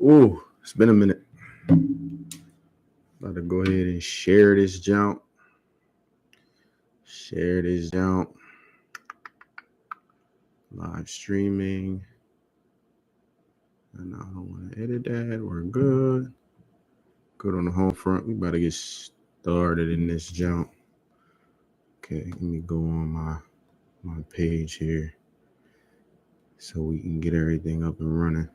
Ooh, it's been a minute. About to go ahead and share this jump. Share this jump. Live streaming. And I don't want to edit that. We're good. Good on the home front. We about to get started in this jump. Okay, let me go on my page here so we can get everything up and running.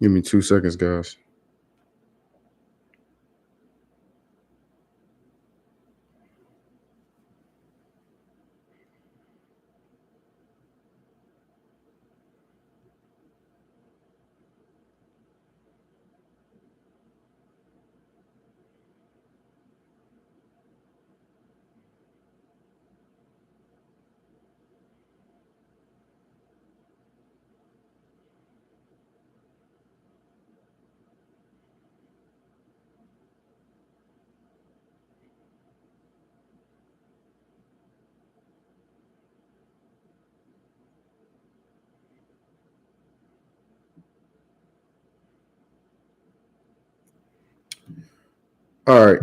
Give me 2 seconds, guys. All right.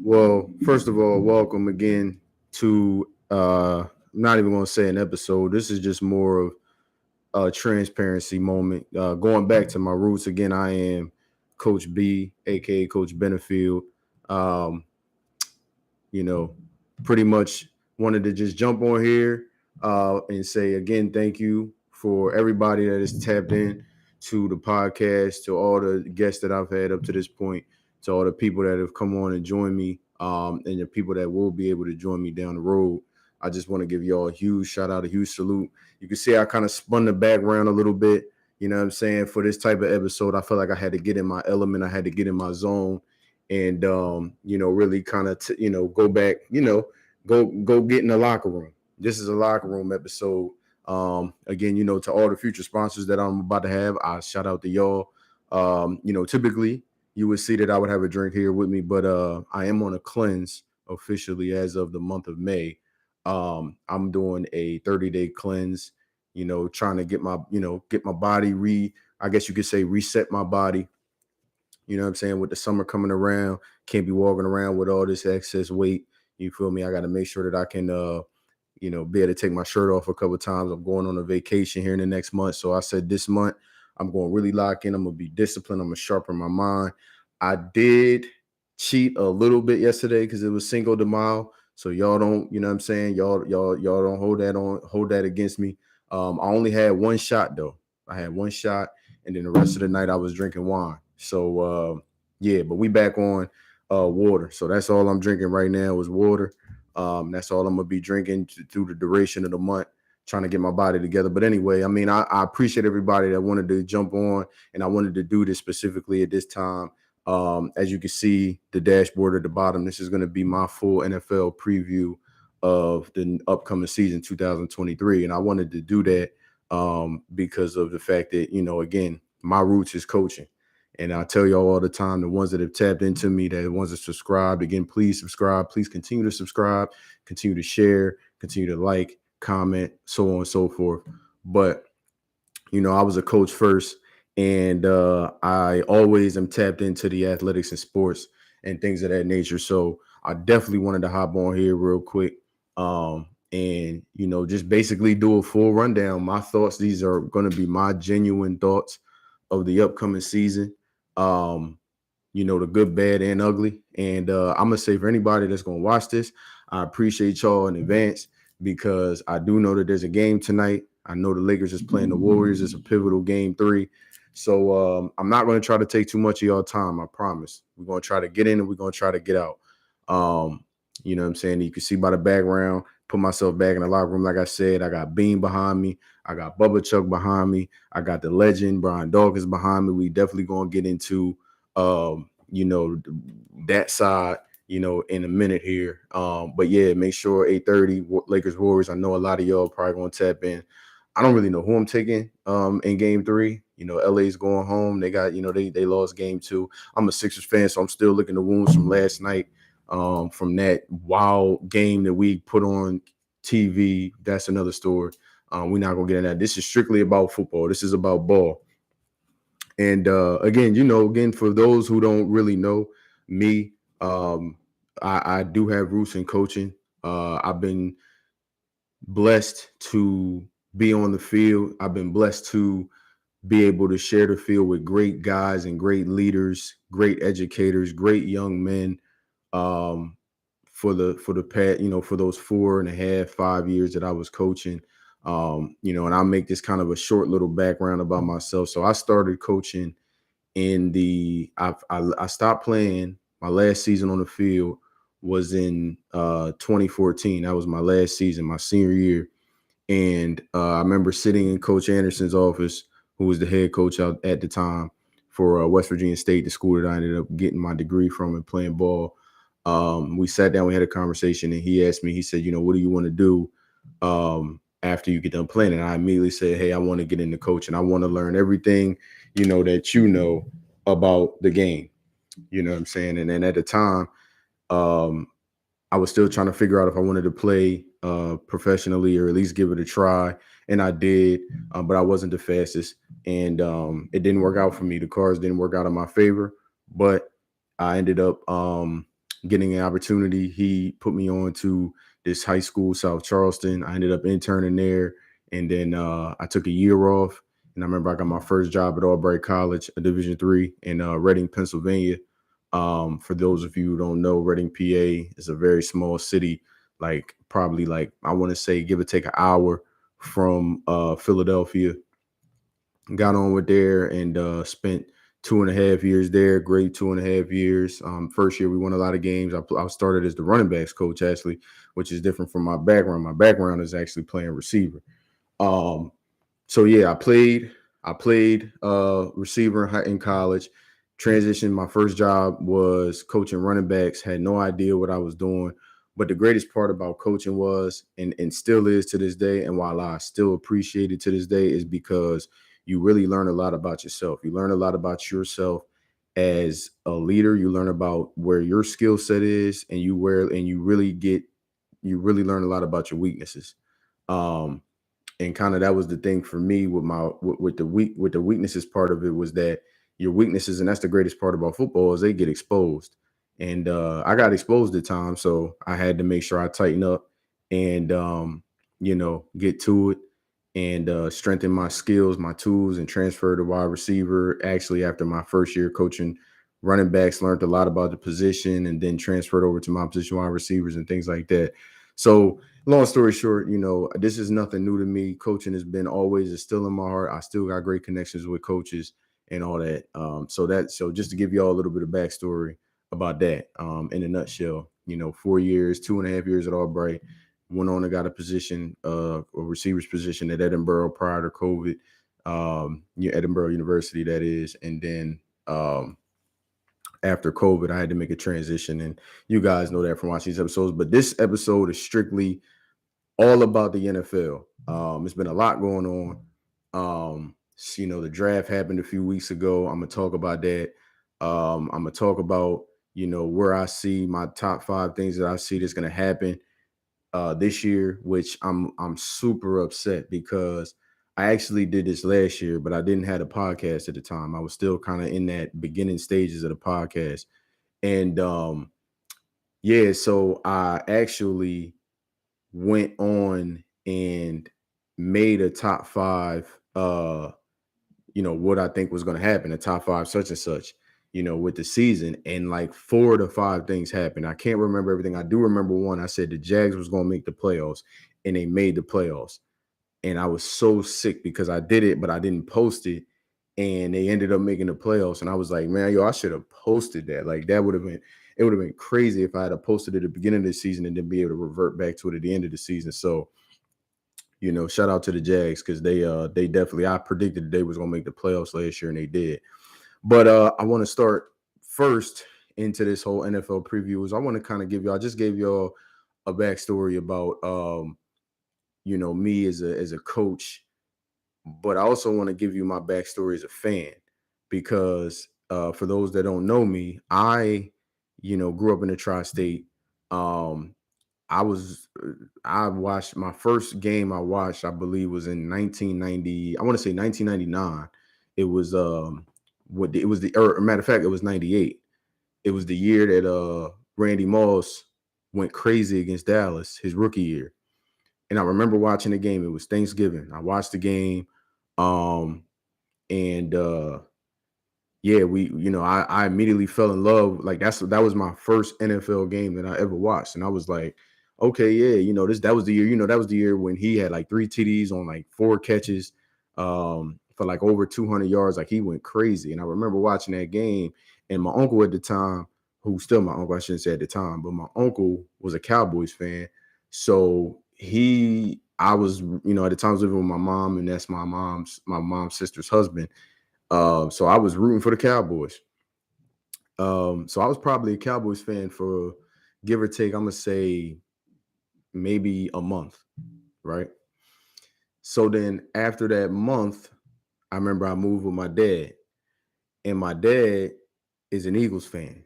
Well, first of all, welcome again to I'm not even gonna say an episode. This is just more of a transparency moment. Going back to my roots again, I am Coach B, aka Coach Benefield. Um, you know, pretty much wanted to just jump on here and say again, thank you for everybody that has tapped in to the podcast, to all the guests that I've had up to this point, to all the people that have come on and joined me, and the people that will be able to join me down the road. I just want to give y'all a huge shout out, a huge salute. You can see I kind of spun the background a little bit. You know what I'm saying? For this type of episode, I felt like I had to get in my element. I had to get in my zone and really kind of go back, go get in the locker room. This is a locker room episode. Again, to all the future sponsors that I'm about to have, I shout out to y'all. Typically you would see that I would have a drink here with me, but I am on a cleanse officially as of the month of May. I'm doing a 30-day cleanse, trying to get my body I guess you could say reset my body. You know what I'm saying? With the summer coming around, can't be walking around with all this excess weight. You feel me? I got to make sure that I can, be able to take my shirt off a couple of times. I'm going on a vacation here in the next month. So I said this month, I'm going to really lock in. I'm going to be disciplined. I'm going to sharpen my mind. I did cheat a little bit yesterday because it was Cinco de Mayo. So y'all don't, you know what I'm saying? Y'all don't hold that against me. I only had one shot though. I had one shot, and then the rest of the night I was drinking wine. So but we back on water. So that's all I'm drinking right now is water. That's all I'm gonna be drinking through the duration of the month, trying to get my body together. But anyway, I mean, I appreciate everybody that wanted to jump on, and I wanted to do this specifically at this time. As you can see, the dashboard at the bottom, this is going to be my full NFL preview of the upcoming season 2023. And I wanted to do that because of the fact that, again, my roots is coaching. And I tell y'all all the time, the ones that have tapped into me, the ones that subscribed, again, please subscribe. Please continue to subscribe, continue to share, continue to like, comment, so on and so forth. But, I was a coach first, and I always am tapped into the athletics and sports and things of that nature. So I definitely wanted to hop on here real quick and, just basically do a full rundown. My thoughts, these are going to be my genuine thoughts of the upcoming season. The good, bad, and ugly. And I'm gonna say for anybody that's gonna watch this, I appreciate y'all in advance. because I do know that there's a game tonight. I know the Lakers is playing the Warriors. It's a pivotal game 3. So I'm not going to try to take too much of y'all time. I promise. We're going to try to get in and we're going to try to get out. You know what I'm saying? You can see by the background, put myself back in the locker room. Like I said, I got Bean behind me. I got Bubba Chuck behind me. I got the legend, Brian Dawkins behind me. We definitely going to get into, that side, in a minute here. But yeah, make sure 8:30 Lakers Warriors. I know a lot of y'all probably going to tap in. I don't really know who I'm taking in game 3. LA's going home. They got, they lost game 2. I'm a Sixers fan, so I'm still looking at the wounds from last night. From that wild game that we put on TV. That's another story. We're not gonna get into that. This is strictly about football. This is about ball. And again, for those who don't really know me, I do have roots in coaching. I've been blessed to be on the field. I've been blessed to be able to share the field with great guys and great leaders, great educators, great young men. For the past, for those 4.5, 5 years that I was coaching. And I'll make this kind of a short little background about myself. So I started coaching I stopped playing. My last season on the field was in 2014. That was my last season, my senior year. And I remember sitting in Coach Anderson's office, who was the head coach out at the time for West Virginia State, the school that I ended up getting my degree from and playing ball. We sat down, we had a conversation, and he asked me, he said, what do you want to do after you get done playing? And I immediately said, hey, I want to get into coaching. I want to learn everything, that about the game. You know what I'm saying? And then at the time, I was still trying to figure out if I wanted to play professionally or at least give it a try. And I did, but I wasn't the fastest. And it didn't work out for me. The cards didn't work out in my favor, but I ended up getting an opportunity. He put me on to this high school, South Charleston. I ended up interning there. And then I took a year off. And I remember I got my first job at Albright College, a Division III in Reading, Pennsylvania. For those of you who don't know, Reading, PA is a very small city, probably I want to say give or take an hour from Philadelphia. Got on with there and spent 2.5 years there. Great 2.5 years. First year we won a lot of games. I started as the running backs coach, actually, which is different from my background. My background is actually playing receiver. So yeah, I played receiver in college. Transitioned. My first job was coaching running backs. Had no idea what I was doing. But the greatest part about coaching was, and still is to this day, and while I still appreciate it to this day, is because you really learn a lot about yourself. You learn a lot about yourself as a leader. You learn about where your skill set is, and you really learn a lot about your weaknesses. And kind of that was the thing for me with the weaknesses part of it, was that your weaknesses, and that's the greatest part about football, is they get exposed. And I got exposed at times, so I had to make sure I tighten up and get to it and strengthen my skills, my tools, and transfer to wide receiver. Actually, after my first year coaching running backs, learned a lot about the position, and then transferred over to my position wide receivers and things like that. So long story short, this is nothing new to me. Coaching has been always, is still in my heart. I still got great connections with coaches and all that. So just to give you all a little bit of backstory about that, in a nutshell, 4 years, 2.5 years at Albright, went on and got a position, a receiver's position at Edinburgh prior to COVID, Edinburgh University, that is. And then after COVID, I had to make a transition, and you guys know that from watching these episodes. But this episode is strictly all about the NFL. It's been a lot going on. The draft happened a few weeks ago. I'm gonna talk about that. I'm gonna talk about where I see my top 5 things that I see that's gonna happen this year, which I'm super upset because I actually did this last year, but I didn't have a podcast at the time. I was still kind of in that beginning stages of the podcast. And so I actually went on and made a top 5, what I think was going to happen, a top 5 such and such, with the season. And 4 to 5 things happened. I can't remember everything. I do remember one. I said the Jags was going to make the playoffs. and they made the playoffs. And I was so sick because I did it, but I didn't post it. And they ended up making the playoffs. And I was like, man, yo, I should have posted that. Like that would have been, it would have been crazy if I had posted it at the beginning of the season and then be able to revert back to it at the end of the season. So, shout out to the Jags because they definitely, I predicted they was gonna make the playoffs last year and they did. But I want to start first into this whole NFL preview. Is I want to kind of I just gave y'all a backstory about me as a coach, but I also want to give you my backstory as a fan because for those that don't know me, I grew up in the tri-state. Um, I watched my first game I watched, I believe, was in 1990. I want to say 1999. It was it was the or matter of fact, it was 98. It was the year that Randy Moss went crazy against Dallas, his rookie year. And I remember watching the game. It was Thanksgiving. I watched the game. Um and yeah, I immediately fell in love. Like that was my first NFL game that I ever watched. And I was like, okay, yeah, that was the year, that was the year when he had like 3 TDs on like 4 catches for like over 200 yards. Like he went crazy. And I remember watching that game, and my uncle at the time, who's still my uncle, I shouldn't say at the time, but my uncle was a Cowboys fan. So I was, at the time living with my mom, and that's my mom's sister's husband. So I was rooting for the Cowboys. So I was probably a Cowboys fan for, give or take, I'm gonna say maybe a month, right? So then after that month, I remember I moved with my dad, and my dad is an Eagles fan.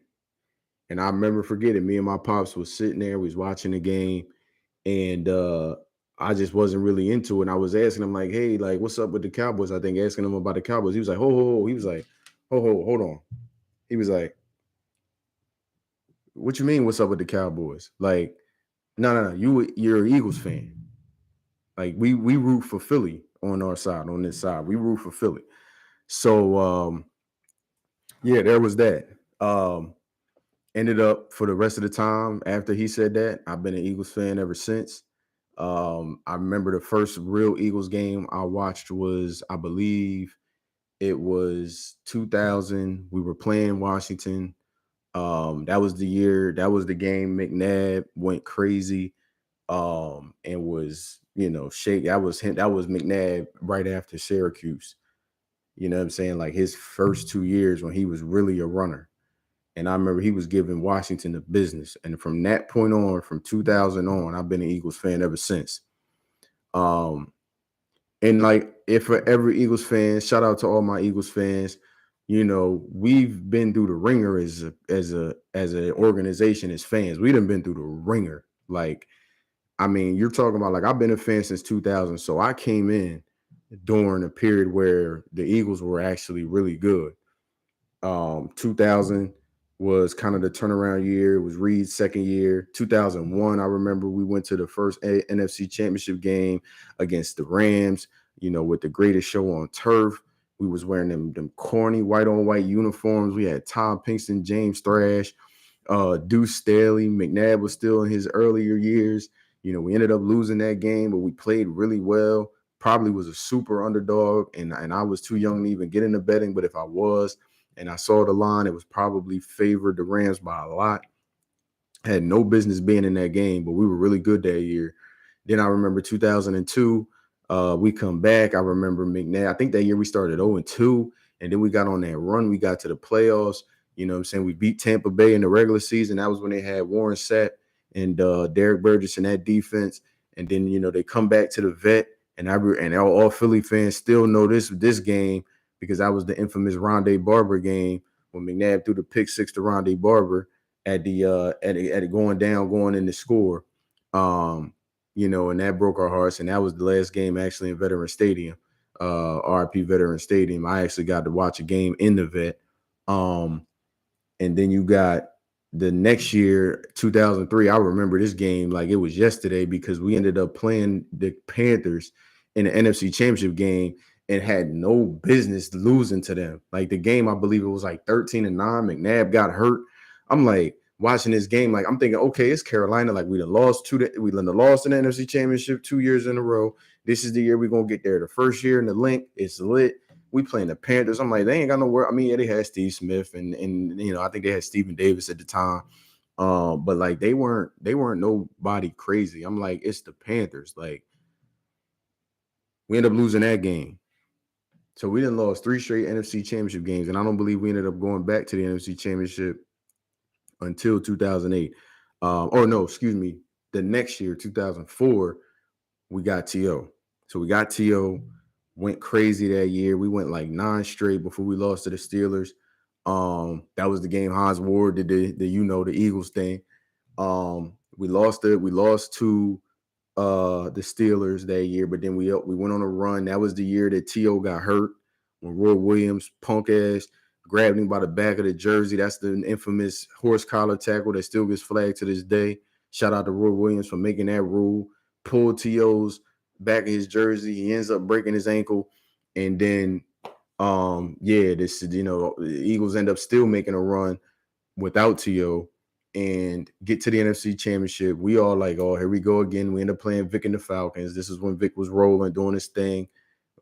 And I remember forgetting, me and my pops was sitting there, we was watching the game, and I just wasn't really into it. And I was asking him, like, hey, like, what's up with the Cowboys? I think asking him about the Cowboys. He was like, ho, ho, ho. He was like, ho, hold on. He was like, what you mean? What's up with the Cowboys? Like, no. You're an Eagles fan. Like we root for Philly on our side, on this side. We root for Philly. So yeah, there was that. Ended up for the rest of the time after he said that, I've been an Eagles fan ever since. I remember the first real Eagles game I watched was, I believe it was 2000. We were playing Washington. That was the year, that was the game McNabb went crazy and was, shake. That was McNabb right after Syracuse. You know what I'm saying? Like his first 2 years when he was really a runner. And I remember he was giving Washington the business. And from that point on, from 2000 on, I've been an Eagles fan ever since. And like, if for every Eagles fan, shout out to all my Eagles fans. We've been through the ringer as an organization, as fans. We done been through the ringer. Like, I mean, you're talking about, like, I've been a fan since 2000. So I came in during a period where the Eagles were actually really good. 2000 was kind of the turnaround year. It was Reed's second year. 2001, I remember we went to the first NFC Championship game against the Rams, with the greatest show on turf. We was wearing them corny white on white uniforms. We had Tom Pinkston, James Thrash, Deuce Staley. McNabb was still in his earlier years. We ended up losing that game, but we played really well. Probably was a super underdog, and I was too young to even get into betting. But if I was, and I saw the line, it was probably favored the Rams by a lot. Had no business being in that game, but we were really good that year. Then I remember 2002, we come back. I remember McNabb. I think that year we started 0-2, and then we got on that run. We got to the playoffs. You know what I'm saying? We beat Tampa Bay in the regular season. That was when they had Warren Sapp and Derek Burgess in that defense. And then, they come back to the vet, and all Philly fans still know this game because that was the infamous Rondé Barber game when McNabb threw the pick six to Rondé Barber at it going in the score. And that broke our hearts. And that was the last game actually in Veteran Stadium, RIP Veteran Stadium. I actually got to watch a game in the vet. And then you got the next year, 2003. I remember this game like it was yesterday because we ended up playing the Panthers in the NFC Championship game and had no business losing to them. Like the game, I believe it was like 13-9. McNabb got hurt. I'm like, watching this game, like I'm thinking, okay, it's Carolina. Like we done lost in the NFC Championship 2 years in a row. This is the year we're gonna get there. The first year in the link, it's lit. We playing the Panthers. I'm like, they ain't got no word. I mean, yeah, they had Steve Smith and I think they had Stephen Davis at the time. But like they weren't nobody crazy. I'm like, it's the Panthers. Like we end up losing that game. So we done lost 3 straight NFC Championship games, and I don't believe we ended up going back to the NFC Championship until 2008. Or no, excuse me, the next year, 2004, we got TO. So we got TO, went crazy that year. We went like 9 straight before we lost to the Steelers. That was the game Hans Ward did the Eagles thing. We lost it. We lost to the Steelers that year, but then we went on a run. That was the year that T.O. got hurt when Roy Williams, punk ass, grabbed him by the back of the jersey. That's the infamous horse collar tackle that still gets flagged to this day. Shout out to Roy Williams for making that rule. Pulled T.O.'s back of his jersey. He ends up breaking his ankle. And then the Eagles end up still making a run without T.O. and get to the NFC Championship. We all like, oh, here we go again. We end up playing Vic and the Falcons. This is when Vic was rolling, doing his thing.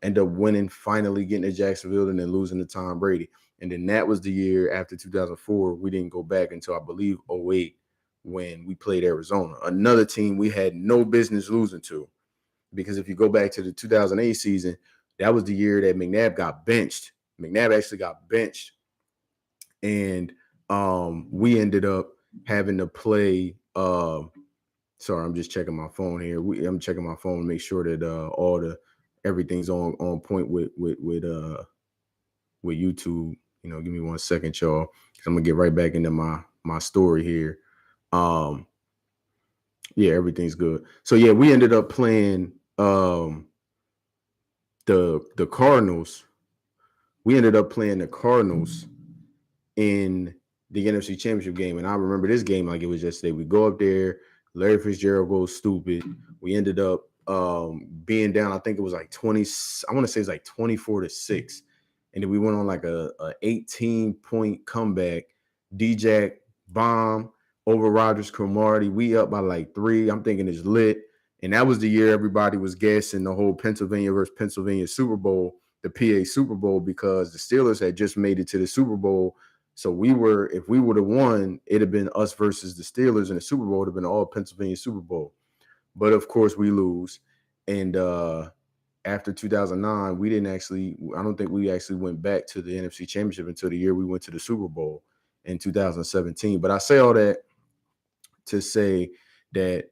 End up winning, finally getting to Jacksonville, and then losing to Tom Brady. And then that was the year after 2004. We didn't go back until, I believe, 2008 when we played Arizona. Another team we had no business losing to. Because if you go back to the 2008 season, that was the year that McNabb got benched. McNabb actually got benched. And we ended up having to play. Sorry, I'm just checking my phone here. I'm checking my phone to make sure that everything's on point with YouTube. Give me 1 second, y'all. I'm gonna get right back into my story here. Yeah, everything's good. So yeah, we ended up playing the Cardinals. We ended up playing the Cardinals in the NFC Championship game. And I remember this game like it was yesterday. We go up there, Larry Fitzgerald goes stupid. We ended up being down, I think it was like 20, I want to say it's like 24-6. And then we went on like a 18-point comeback. D-Jack bomb over Rodgers Cromartie. We up by like 3. I'm thinking it's lit. And that was the year everybody was guessing the whole Pennsylvania versus Pennsylvania Super Bowl, the PA Super Bowl, because the Steelers had just made it to the Super Bowl. So if we would have won, it'd have been us versus the Steelers, and the Super Bowl would have been all Pennsylvania Super Bowl. But of course we lose. And after 2009, I don't think we actually went back to the NFC Championship until the year we went to the Super Bowl in 2017. But I say all that to say that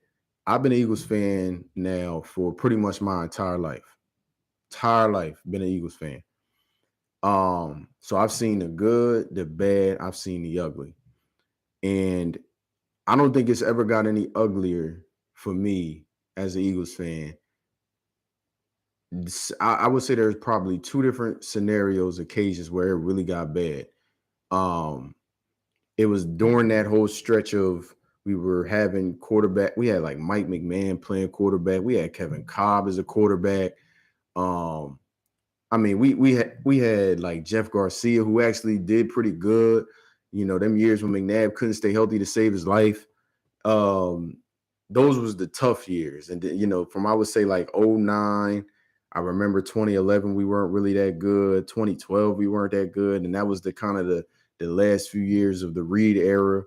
I've been an Eagles fan now for pretty much my entire life. Been an Eagles fan. So I've seen the good, the bad, I've seen the ugly. And I don't think it's ever got any uglier for me as an Eagles fan. I would say there's probably 2 different scenarios, occasions where it really got bad. It was during that whole stretch of we were having quarterback. We had like Mike McMahon playing quarterback. We had Kevin Cobb as a quarterback. I mean, we had like Jeff Garcia, who actually did pretty good. Them years when McNabb couldn't stay healthy to save his life. Those was the tough years. And from I would say like 2009, I remember 2011 we weren't really that good. 2012 we weren't that good, and that was the kind of the last few years of the Reed era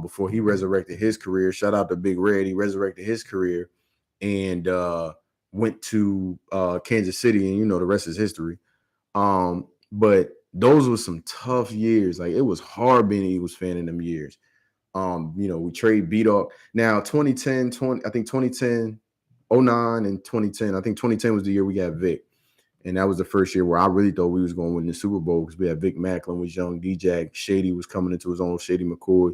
before he resurrected his career. Shout out to Big Red, he resurrected his career and went to Kansas City, and the rest is history. But those were some tough years. Like it was hard being an Eagles fan in them years. We trade B-Dog. Now 2010, 2010, 09 and 2010. I think 2010 was the year we got Vic. And that was the first year where I really thought we was going to win the Super Bowl because we had Vic Macklin was young, D-Jack, Shady was coming into his own, Shady McCoy.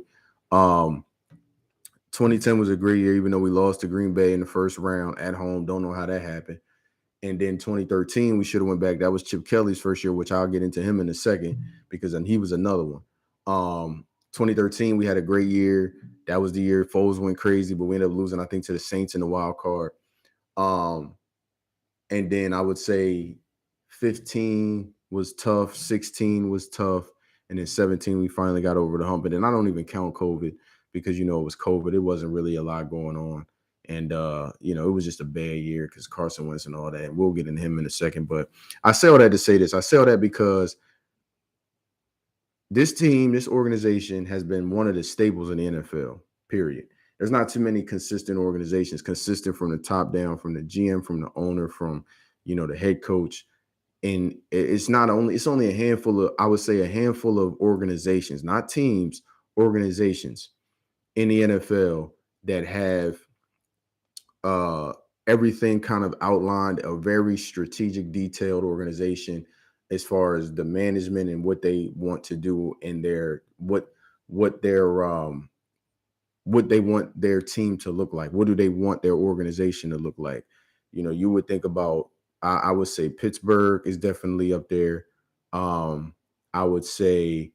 2010 was a great year, even though we lost to Green Bay in the first round at home. Don't know how that happened. And then 2013, we should have went back. That was Chip Kelly's first year, which I'll get into him in a second because then he was another one. 2013, we had a great year. That was the year Foles went crazy, but we ended up losing, I think, to the Saints in the wild card. And then I would say 15 was tough, 16 was tough, And then 17, we finally got over the hump. And then I don't even count COVID because, it was COVID. It wasn't really a lot going on. And, it was just a bad year because Carson Wentz and all that. And we'll get into him in a second. But I say all that to say this. I say all that because this team, this organization has been one of the staples in the NFL, period. There's not too many consistent organizations, consistent from the top down, from the GM, from the owner, from, the head coach. And it's only a handful of, I would say a handful of organizations, not teams, organizations in the NFL that have uh, everything kind of outlined, a very strategic, detailed organization as far as the management and what they want to do and what their what they want their team to look like. What do they want their organization to look like? You would think about, I would say Pittsburgh is definitely up there. I would say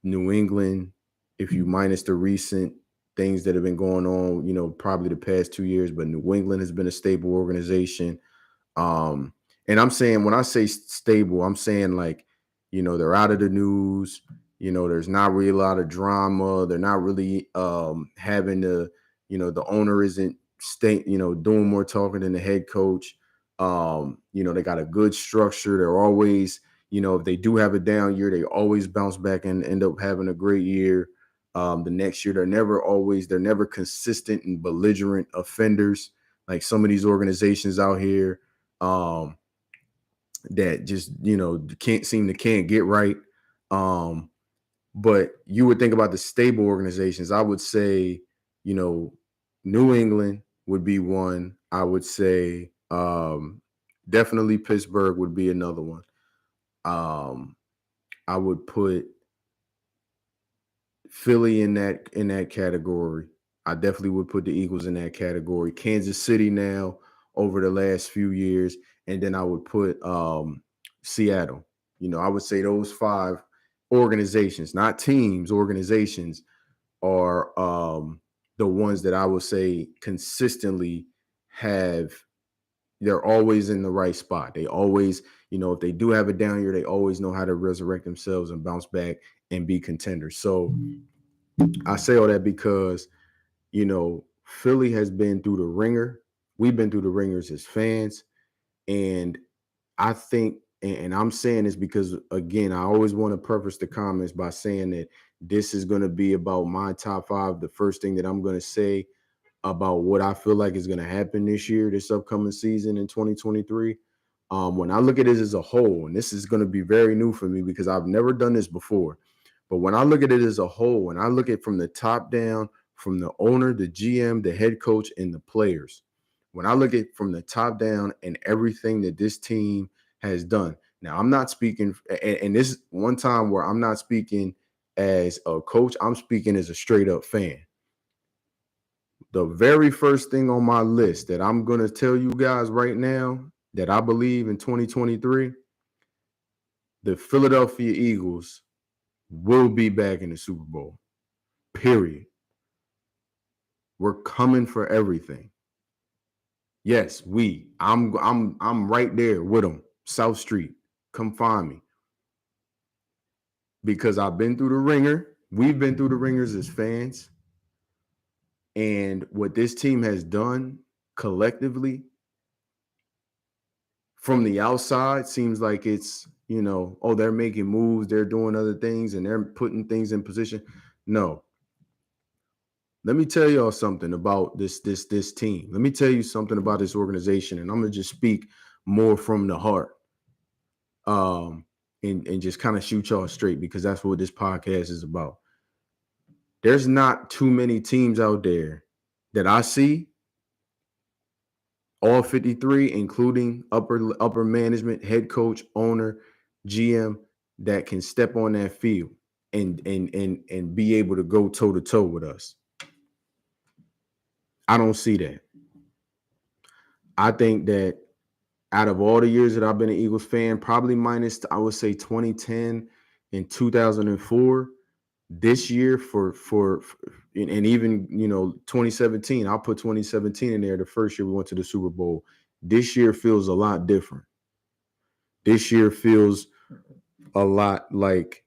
New England, if you minus the recent things that have been going on, probably the past 2 years, but New England has been a stable organization. Um, and I'm saying, when I say stable, I'm saying like, they're out of the news. There's not really a lot of drama. They're not really having to, the owner isn't doing more talking than the head coach. They got a good structure. They're always, if they do have a down year, they always bounce back and end up having a great year. The next year, they're never consistent and belligerent offenders like some of these organizations out here that just can't get right. But you would think about the stable organizations. I would say, New England would be one. I would say definitely Pittsburgh would be another one. I would put Philly in that category. I definitely would put the Eagles in that category. Kansas City now over the last few years, and then I would put Seattle. I would say those 5 organizations, not teams, organizations are the ones that I would say consistently they're always in the right spot. They always, if they do have a down year, they always know how to resurrect themselves and bounce back and be contenders. So I say all that because, Philly has been through the ringer. We've been through the ringers as fans. And I think, and I'm saying this because, again, I always want to preface the comments by saying that this is going to be about my top 5. The first thing that I'm going to say about what I feel like is going to happen this upcoming season in 2023. When I look at it as a whole, and this is going to be very new for me because I've never done this before, but when I look at it as a whole, when I look at it from the top down, from the owner, the GM, the head coach, and the players, when I look at it from the top down and everything that this team has done. Now, I'm not speaking, and this is one time where I'm not speaking as a coach, I'm speaking as a straight up fan. The very first thing on my list that I'm going to tell you guys right now that I believe in 2023, the Philadelphia Eagles will be back in the Super Bowl. Period. We're coming for everything. Yes, I'm right there with them. South Street. Come find me. Because I've been through the ringer. We've been through the ringers as fans. And what this team has done collectively from the outside seems like it's, they're making moves, they're doing other things, and they're putting things in position. No. Let me tell y'all something about this team. Let me tell you something about this organization, and I'm gonna just speak more from the heart. And just kind of shoot y'all straight because that's what this podcast is about. There's not too many teams out there that I see, all 53, including upper management, head coach, owner, GM, that can step on that field and be able to go toe to toe with us. I don't see that. I think that out of all the years that I've been an Eagles fan, probably minus, I would say 2010 and 2004, this year and even 2017, I'll put 2017 in there, the first year we went to the Super Bowl. This year feels a lot different. This year feels a lot like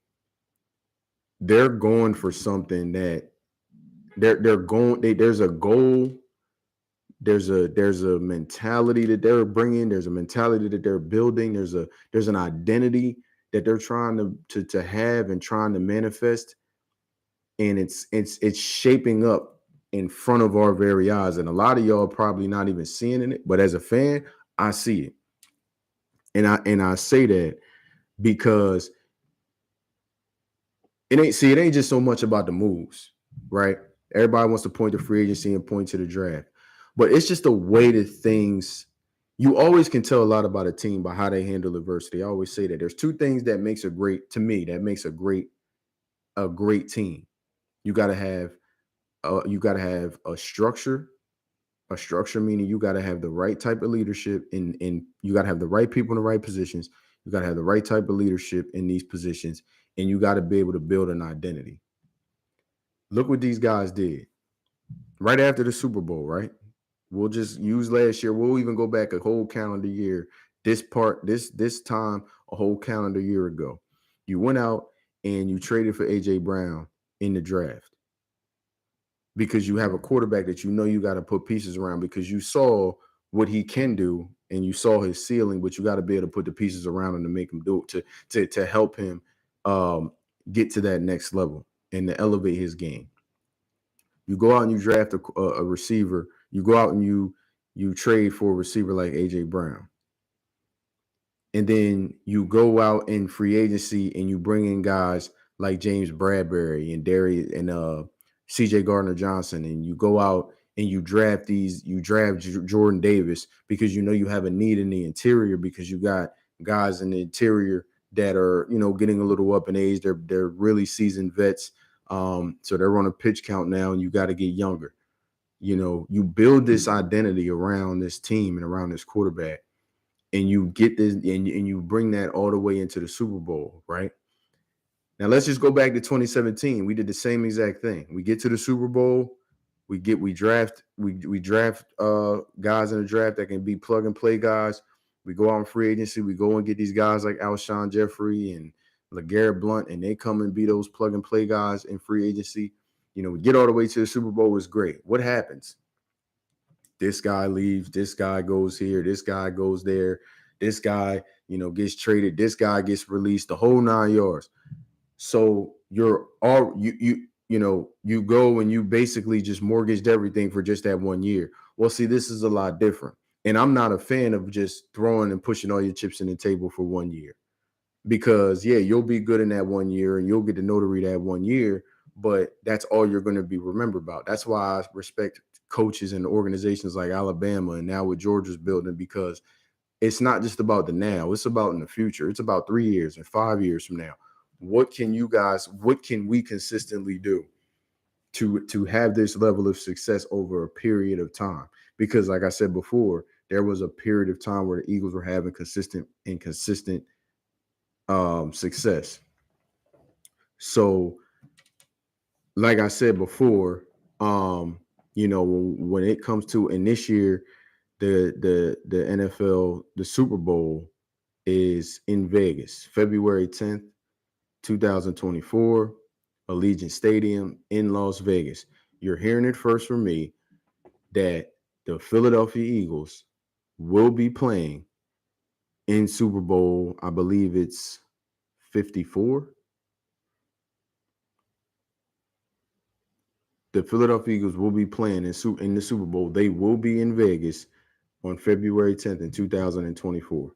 they're going for something that they're going. There's a goal. There's a mentality that they're bringing. There's a mentality that they're building. There's an identity that they're trying to have and trying to manifest, and it's shaping up in front of our very eyes. And a lot of y'all are probably not even seeing it, but as a fan, I see it, and I say that because it ain't just so much about the moves, right? Everybody wants to point to free agency and point to the draft, but it's just the way that things. You always can tell a lot about a team by how they handle adversity. I always say that there's two things that makes a great to me that makes a great team. You got to have a structure. A structure meaning you got to have the right type of leadership and you got to have the right people in the right positions. You got to have the right type of leadership in these positions, and you got to be able to build an identity. Look what these guys did right after the Super Bowl, right? We'll just use last year. We'll even go back a whole calendar year. This time a whole calendar year ago. You went out and you traded for AJ Brown in the draft because you have a quarterback that you know you got to put pieces around because you saw what he can do and you saw his ceiling, but you got to be able to put the pieces around him to make him do it to help him um, get to that next level and to elevate his game. You go out and you draft a receiver. You go out and you trade for a receiver like AJ Brown, and then you go out in free agency and you bring in guys like James Bradbury and Darius and CJ Gardner Johnson, and you go out and you draft Jordan Davis because you know you have a need in the interior because you got guys in the interior that are getting a little up in age. They're really seasoned vets, so they're on a pitch count now, and you got to get younger. You build this identity around this team and around this quarterback, and you get this and you bring that all the way into the Super Bowl, right? Now let's just go back to 2017. We did the same exact thing. We get to the Super Bowl, we draft guys in the draft that can be plug and play guys. We go out in free agency, we go and get these guys like Alshon Jeffrey and LeGarrette Blount, and they come and be those plug and play guys in free agency. We get all the way to the Super Bowl. It's great. What happens? This guy leaves, this guy goes here, this guy goes there, this guy, gets traded, this guy gets released, the whole 9 yards. So you go and you basically just mortgaged everything for just that 1 year. Well, see, this is a lot different. And I'm not a fan of just throwing and pushing all your chips in the table for 1 year. Because yeah, you'll be good in that 1 year and you'll get the notary that 1 year, but that's all you're going to be remembered about. That's why I respect coaches and organizations like Alabama and now what Georgia's building, because it's not just about the now, it's about in the future. It's about 3 years and 5 years from now. What can we consistently do to have this level of success over a period of time? Because like I said before, there was a period of time where the Eagles were having consistent success. So, like I said before, when it comes to in this year, the NFL, the Super Bowl is in Vegas, February 10th, 2024, Allegiant Stadium in Las Vegas. You're hearing it first from me that the Philadelphia Eagles will be playing in Super Bowl, I believe it's 54. The Philadelphia Eagles will be playing in the Super Bowl. They will be in Vegas on February 10th in 2024.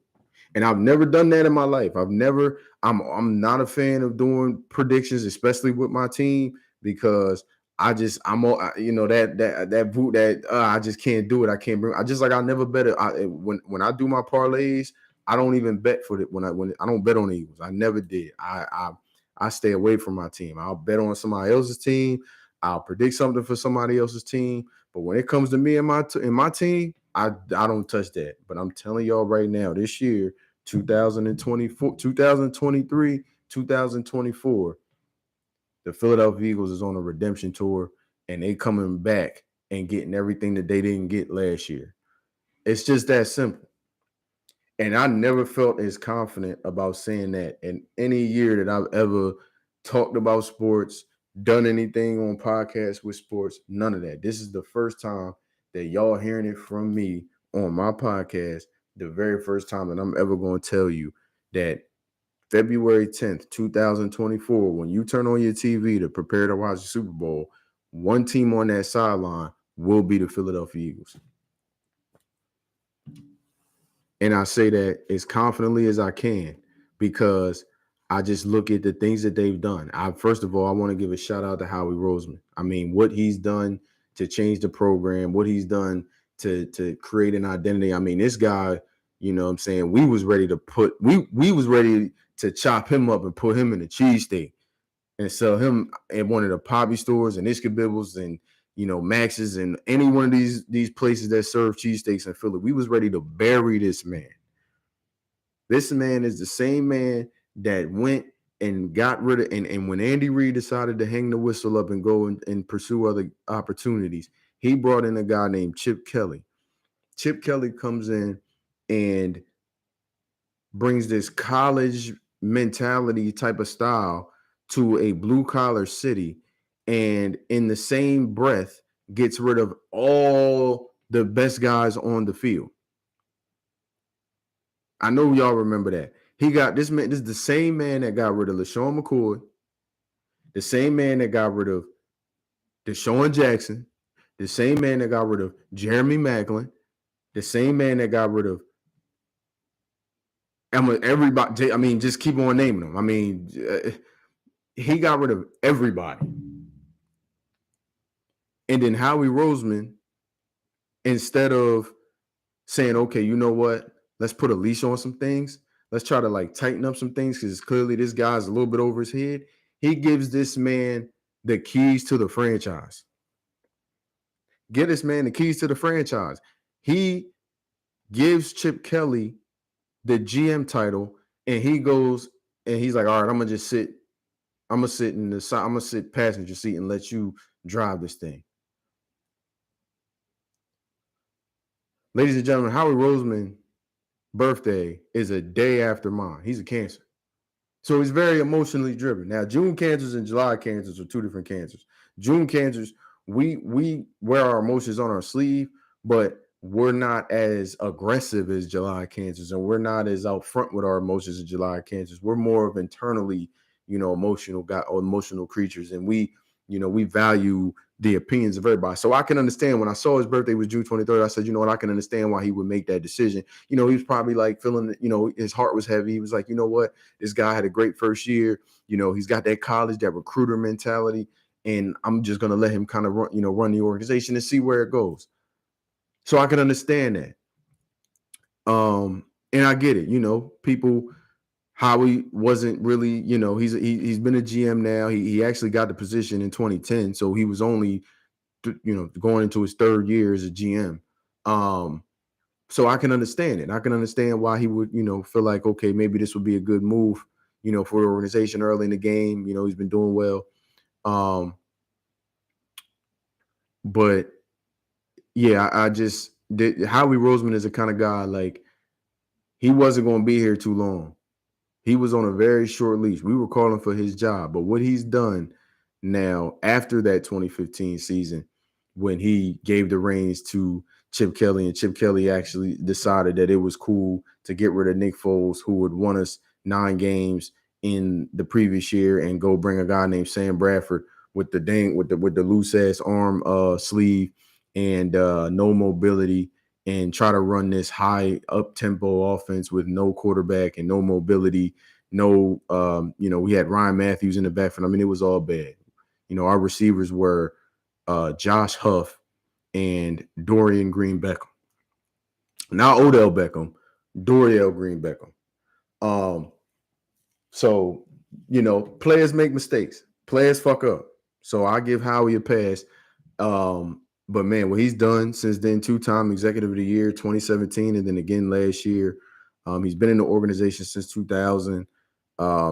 And I've never done that in my life. I'm not a fan of doing predictions, especially with my team, because I just can't do it. I can't bring. I never bet it. When I do my parlays, I don't even bet for it. When I don't bet on the Eagles, I never did. I stay away from my team. I'll bet on somebody else's team. I'll predict something for somebody else's team. But when it comes to me and my team, I don't touch that. But I'm telling y'all right now, this year, 2024, 2023, 2024, the Philadelphia Eagles is on a redemption tour, and they coming back and getting everything that they didn't get last year. It's just that simple. And I never felt as confident about saying that in any year that I've ever talked about sports, done anything on podcasts with sports, none of that. This is the first time that y'all hearing it from me on my podcast, the very first time that I'm ever going to tell you that February 10th, 2024, when you turn on your TV to prepare to watch the Super Bowl, one team on that sideline will be the Philadelphia Eagles. And I say that as confidently as I can because I just look at the things that they've done. First of all, I want to give a shout out to Howie Roseman. I mean, what he's done to change the program, what he's done to create an identity. I mean, this guy, you know what I'm saying, we was ready to chop him up and put him in a cheesesteak and sell him at one of the Poppy stores and Ishkabibbles and Max's and any one of these places that serve cheesesteaks in Philly. We was ready to bury this man. This man is the same man that went and got rid of and when Andy Reid decided to hang the whistle up and go and pursue other opportunities, he brought in a guy named Chip Kelly. Chip Kelly comes in and brings this college mentality type of style to a blue collar city, and in the same breath gets rid of all the best guys on the field. I know y'all remember that. He got this man. This is the same man that got rid of LaShawn McCoy, the same man that got rid of Deshaun Jackson, the same man that got rid of Jeremy Maclin, the same man that got rid of everybody. I mean, just keep on naming them. I mean, he got rid of everybody. And then Howie Roseman, instead of saying, okay, you know what? Let's put a leash on some things. Let's try to tighten up some things because clearly this guy's a little bit over his head. He gives this man the keys to the franchise. Get this man the keys to the franchise. He gives Chip Kelly the GM title, and he goes and he's like, all right, I'm gonna sit in the side, I'm gonna sit passenger seat and let you drive this thing. Ladies and gentlemen, Howie Roseman's birthday is a day after mine. He's a Cancer. So he's very emotionally driven. Now, June Cancers and July Cancers are two different cancers. June Cancers, we wear our emotions on our sleeve, but we're not as aggressive as July Cancers, and we're not as out front with our emotions as July Cancers. We're more of internally, emotional creatures, and we value the opinions of everybody. So I can understand when I saw his birthday was June 23rd, I said, you know what, I can understand why he would make that decision. He was probably feeling, his heart was heavy. He was like, you know what, this guy had a great first year. He's got that college, that recruiter mentality, and I'm just going to let him kind of run the organization and see where it goes. So I can understand that. And I get it. People, Howie wasn't really, he's been a GM now. He actually got the position in 2010, so he was only, going into his third year as a GM. So I can understand it. I can understand why he would, feel like, okay, maybe this would be a good move, for the organization early in the game. He's been doing well. But yeah, I just Howie Roseman is the kind of guy, he wasn't going to be here too long. He was on a very short leash. We were calling for his job. But what he's done now after that 2015 season, when he gave the reins to Chip Kelly, and Chip Kelly actually decided that it was cool to get rid of Nick Foles, who had won us 9 games in the previous year, and go bring a guy named Sam Bradford with the loose ass arm sleeve and no mobility, and try to run this high up tempo offense with no quarterback and no mobility. No, we had Ryan Matthews in the backfield. I mean, it was all bad. Our receivers were Josh Huff and Dorian Green Beckham. Not Odell Beckham, Dorial Green Beckham. So, players make mistakes. Players fuck up. So I give Howie a pass. But man, what he's done since then, 2-time executive of the year, 2017, and then again last year. He's been in the organization since 2000,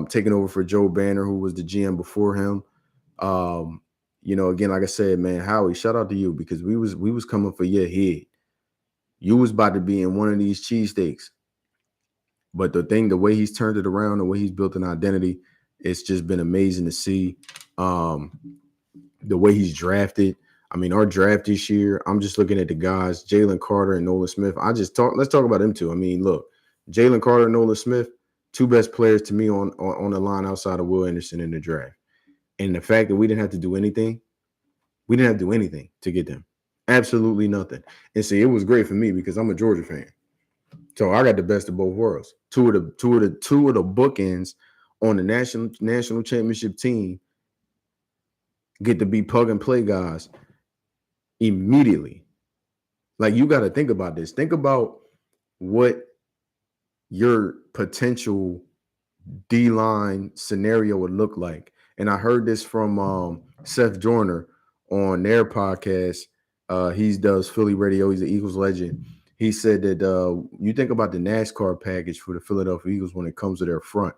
taking over for Joe Banner, who was the GM before him. Again, like I said, man, Howie, shout out to you, because we was coming for your head. You was about to be in one of these cheesesteaks. But the way he's turned it around, the way he's built an identity, It's just been amazing to see the way he's drafted. I mean, our draft this year, I'm just looking at the guys, Jalen Carter and Nolan Smith. Let's talk about them two. I mean, look, Jalen Carter and Nolan Smith, two best players to me on the line outside of Will Anderson in the draft. And the fact that we didn't have to do anything, we didn't have to do anything to get them. Absolutely nothing. And see, it was great for me because I'm a Georgia fan. So I got the best of both worlds. Two of the bookends on the national championship team get to be plug and play guys immediately. Like, you got to think about this. Think about what your potential D-line scenario would look like. And I heard this from Seth Joyner on their podcast. He does Philly radio. He's an Eagles legend. He said that you think about the NASCAR package for the Philadelphia Eagles when it comes to their front.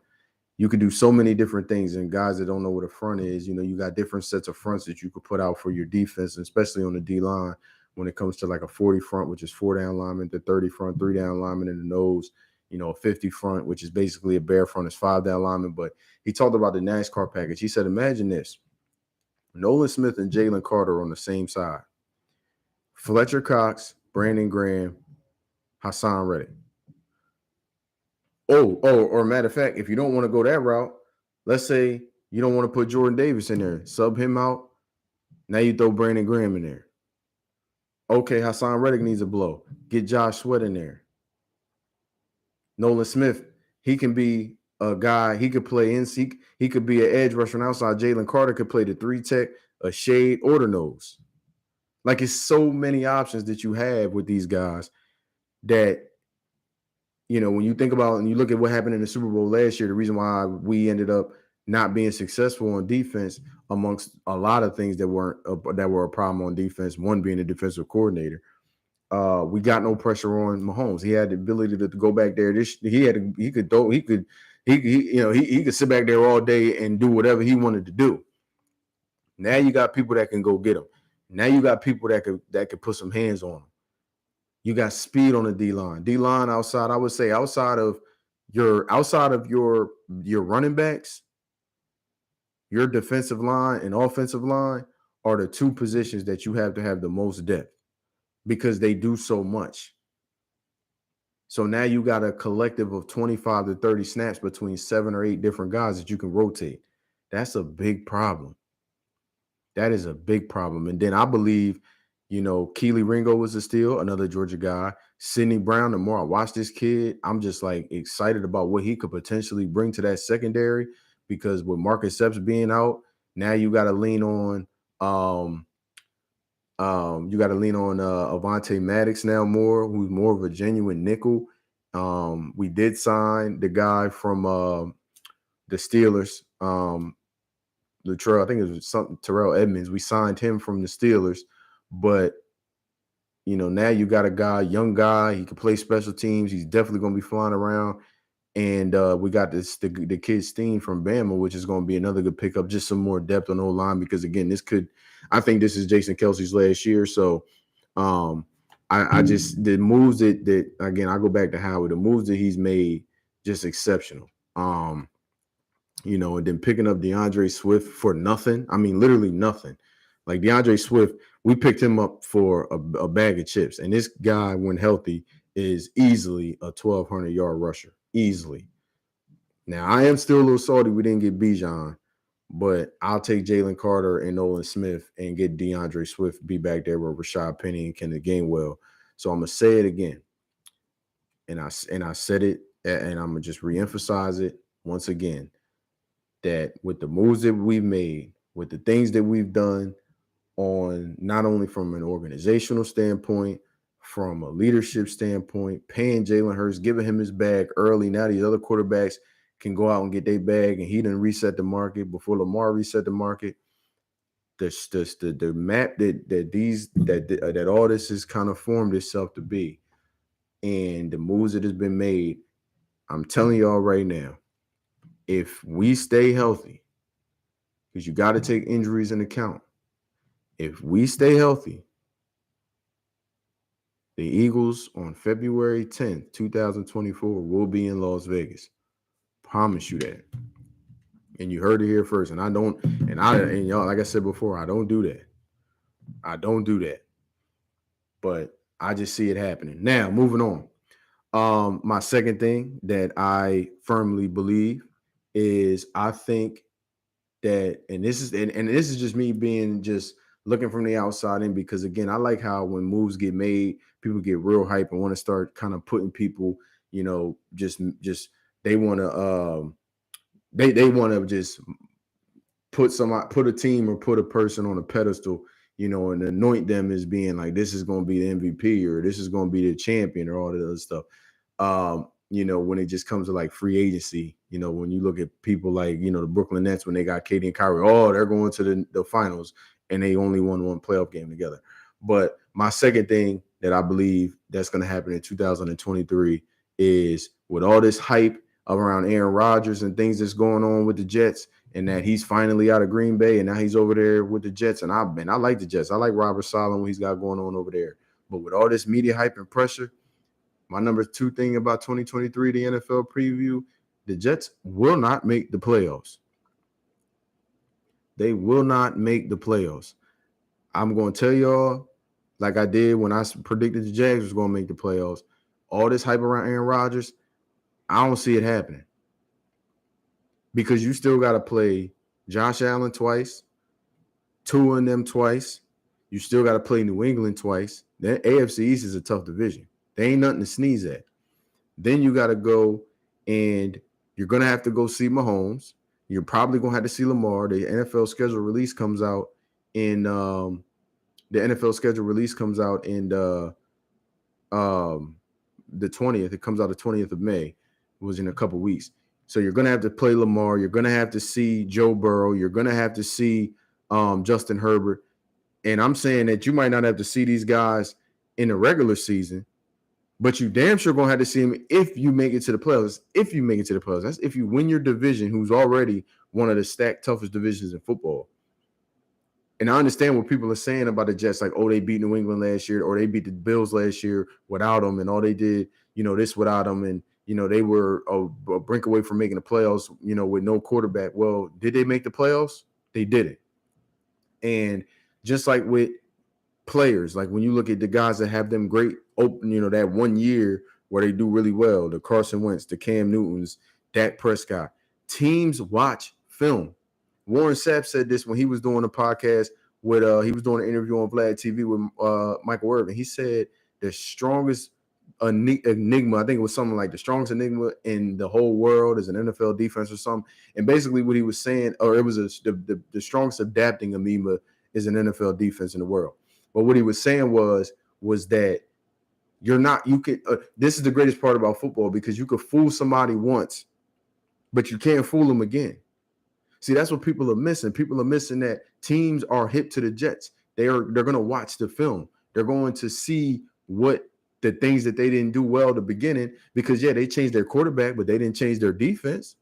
You could do so many different things. And guys that don't know what a front is, you got different sets of fronts that you could put out for your defense, especially on the D-line when it comes to like a 40 front, which is 4-down lineman, the 30 front, 3-down lineman in the nose, a 50 front, which is basically a bare front, is 5-down lineman. But he talked about the NASCAR package. He said, imagine this. Nolan Smith and Jalen Carter on the same side. Fletcher Cox, Brandon Graham, Hassan Reddick. Or matter of fact, if you don't want to go that route, let's say you don't want to put Jordan Davis in there, sub him out. Now you throw Brandon Graham in there. Okay, Hassan Reddick needs a blow. Get Josh Sweat in there. Nolan Smith, he can be a guy. He could play in. He could be an edge rusher on outside. Jalen Carter could play the 3-tech, a shade, or the nose. Like, it's so many options that you have with these guys that, when you think about and you look at what happened in the Super Bowl last year, the reason why we ended up not being successful on defense, amongst a lot of things that were a problem on defense, one being the defensive coordinator. We got no pressure on Mahomes. He had the ability to go back there. He could sit back there all day and do whatever he wanted to do. Now you got people that can go get him. Now you got people that could put some hands on him. You got speed on the D-line. D-line outside, I would say outside of your running backs, your defensive line and offensive line are the two positions that you have to have the most depth because they do so much. So now you got a collective of 25 to 30 snaps between 7 or 8 different guys that you can rotate. That's a big problem. That is a big problem. And then I believe, Keely Ringo was a steal, another Georgia guy. Sidney Brown, the more I watch this kid, I'm just like excited about what he could potentially bring to that secondary, because with Marcus Epps being out, now you got to lean on Avonte Maddox now more, who's more of a genuine nickel. We did sign the guy from the Steelers, Latrell, I think it was something Terrell Edmonds. We signed him from the Steelers, but now you got a young guy. He can play special teams. He's definitely going to be flying around. And we got the kid Steen from Bama, which is going to be another good pickup, just some more depth on O-line, because again, I think this is Jason Kelsey's last year. So the moves that again, I go back to Howard, the moves that he's made, just exceptional. And then picking up DeAndre Swift for nothing. I mean, literally nothing. Like, DeAndre Swift, we picked him up for a bag of chips. And this guy, when healthy, is easily a 1,200-yard rusher. Easily. Now, I am still a little salty we didn't get Bijan, but I'll take Jalen Carter and Nolan Smith and get DeAndre Swift, be back there with Rashad Penny and Kenneth Gainwell. So I'm going to say it again. And I said it, and I'm going to just reemphasize it once again, that with the moves that we've made, with the things that we've done, on not only from an organizational standpoint, from a leadership standpoint, paying Jalen Hurts, giving him his bag early. Now these other quarterbacks can go out and get their bag, and he didn't reset the market before Lamar reset the market. The map that all this has kind of formed itself to be, and the moves that has been made, I'm telling y'all right now, if we stay healthy, because you got to take injuries into account. If we stay healthy, the Eagles on February 10th, 2024 will be in Las Vegas. Promise you that. And you heard it here first. And and y'all, like I said before, I don't do that. I don't do that. But I just see it happening. Now, moving on. My second thing that I firmly believe is I think that, and this is just me being just looking from the outside in, because again, I like how when moves get made, people get real hype and want to start kind of putting people, just they want to they want to just put a team or put a person on a pedestal, and anoint them as being like, this is going to be the MVP, or this is going to be the champion, or all that other stuff. When it just comes to like free agency, when you look at people like, the Brooklyn Nets, when they got Katie and Kyrie, they're going to the finals and they only won one playoff game together. But my second thing that I believe that's going to happen in 2023 is, with all this hype around Aaron Rodgers and things that's going on with the Jets, and that he's finally out of Green Bay and now he's over there with the Jets. And I like the Jets. I like Robert Saleh, what he's got going on over there. But with all this media hype and pressure, my number two thing about 2023, the NFL preview, the Jets will not make the playoffs. They will not make the playoffs. I'm going to tell y'all, like I did when I predicted the Jags was going to make the playoffs, all this hype around Aaron Rodgers, I don't see it happening. Because you still got to play Josh Allen twice, Tua and them twice. You still got to play New England twice. That AFC East is a tough division. There ain't nothing to sneeze at. Then you got to go, and you're going to have to go see Mahomes. You're probably going to have to see Lamar. The NFL schedule release comes out in the 20th. It comes out the 20th of May. It was in a couple weeks. So you're going to have to play Lamar. You're going to have to see Joe Burrow. You're going to have to see Justin Herbert. And I'm saying that you might not have to see these guys in the regular season, but you damn sure going to have to see them if you make it to the playoffs. If you make it to the playoffs. That's if you win your division, who's already one of the stacked toughest divisions in football. And I understand what people are saying about the Jets, like, they beat New England last year, or they beat the Bills last year without them, and all they did, this without them, and, they were a brink away from making the playoffs, with no quarterback. Well, did they make the playoffs? They didn't. And just like with players, like when you look at the guys that have them great open, that 1 year where they do really well, the Carson Wentz, the Cam Newtons, Dak Prescott, teams watch film. Warren Sapp said this when he was doing a podcast with he was doing an interview on Vlad TV with Michael Irvin. He said the strongest enigma, I think it was something like the strongest enigma in the whole world is an NFL defense or something. And basically what he was saying, or it was the strongest adapting amoeba is an NFL defense in the world. But what he was saying was that this is the greatest part about football, because you could fool somebody once, but you can't fool them again. See, that's what people are missing. People are missing that teams are hip to the Jets. They're going to watch the film. They're going to see what the things that they didn't do well at the beginning, because, they changed their quarterback, but they didn't change their defense.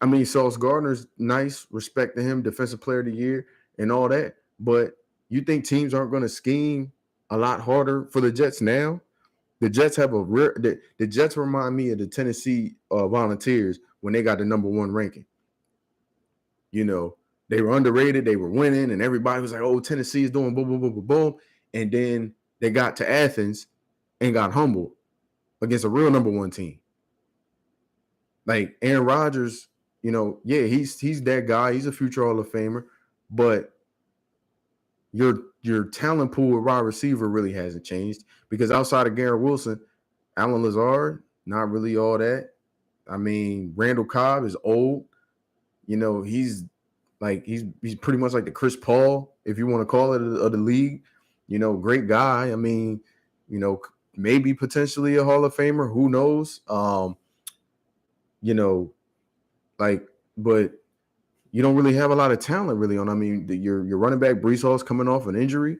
I mean, Sauce Gardner's nice, respect to him, defensive player of the year and all that. But you think teams aren't going to scheme a lot harder for the Jets now? The Jets have the Jets remind me of the Tennessee Volunteers when they got the number 1 ranking. They were underrated, they were winning, and everybody was like, Tennessee is doing boom, boom, boom, boom, boom. And then they got to Athens and got humbled against a real number 1 team. Like Aaron Rodgers, he's that guy. He's a future Hall of Famer, but your talent pool with wide receiver really hasn't changed, because outside of Garrett Wilson, Allen Lazard, not really all that. I mean, Randall Cobb is old. He's pretty much like the Chris Paul, if you want to call it, of the league. Great guy. I mean, maybe potentially a Hall of Famer. Who knows? But you don't really have a lot of talent really on. I mean, your running back Breece Hall's coming off an injury.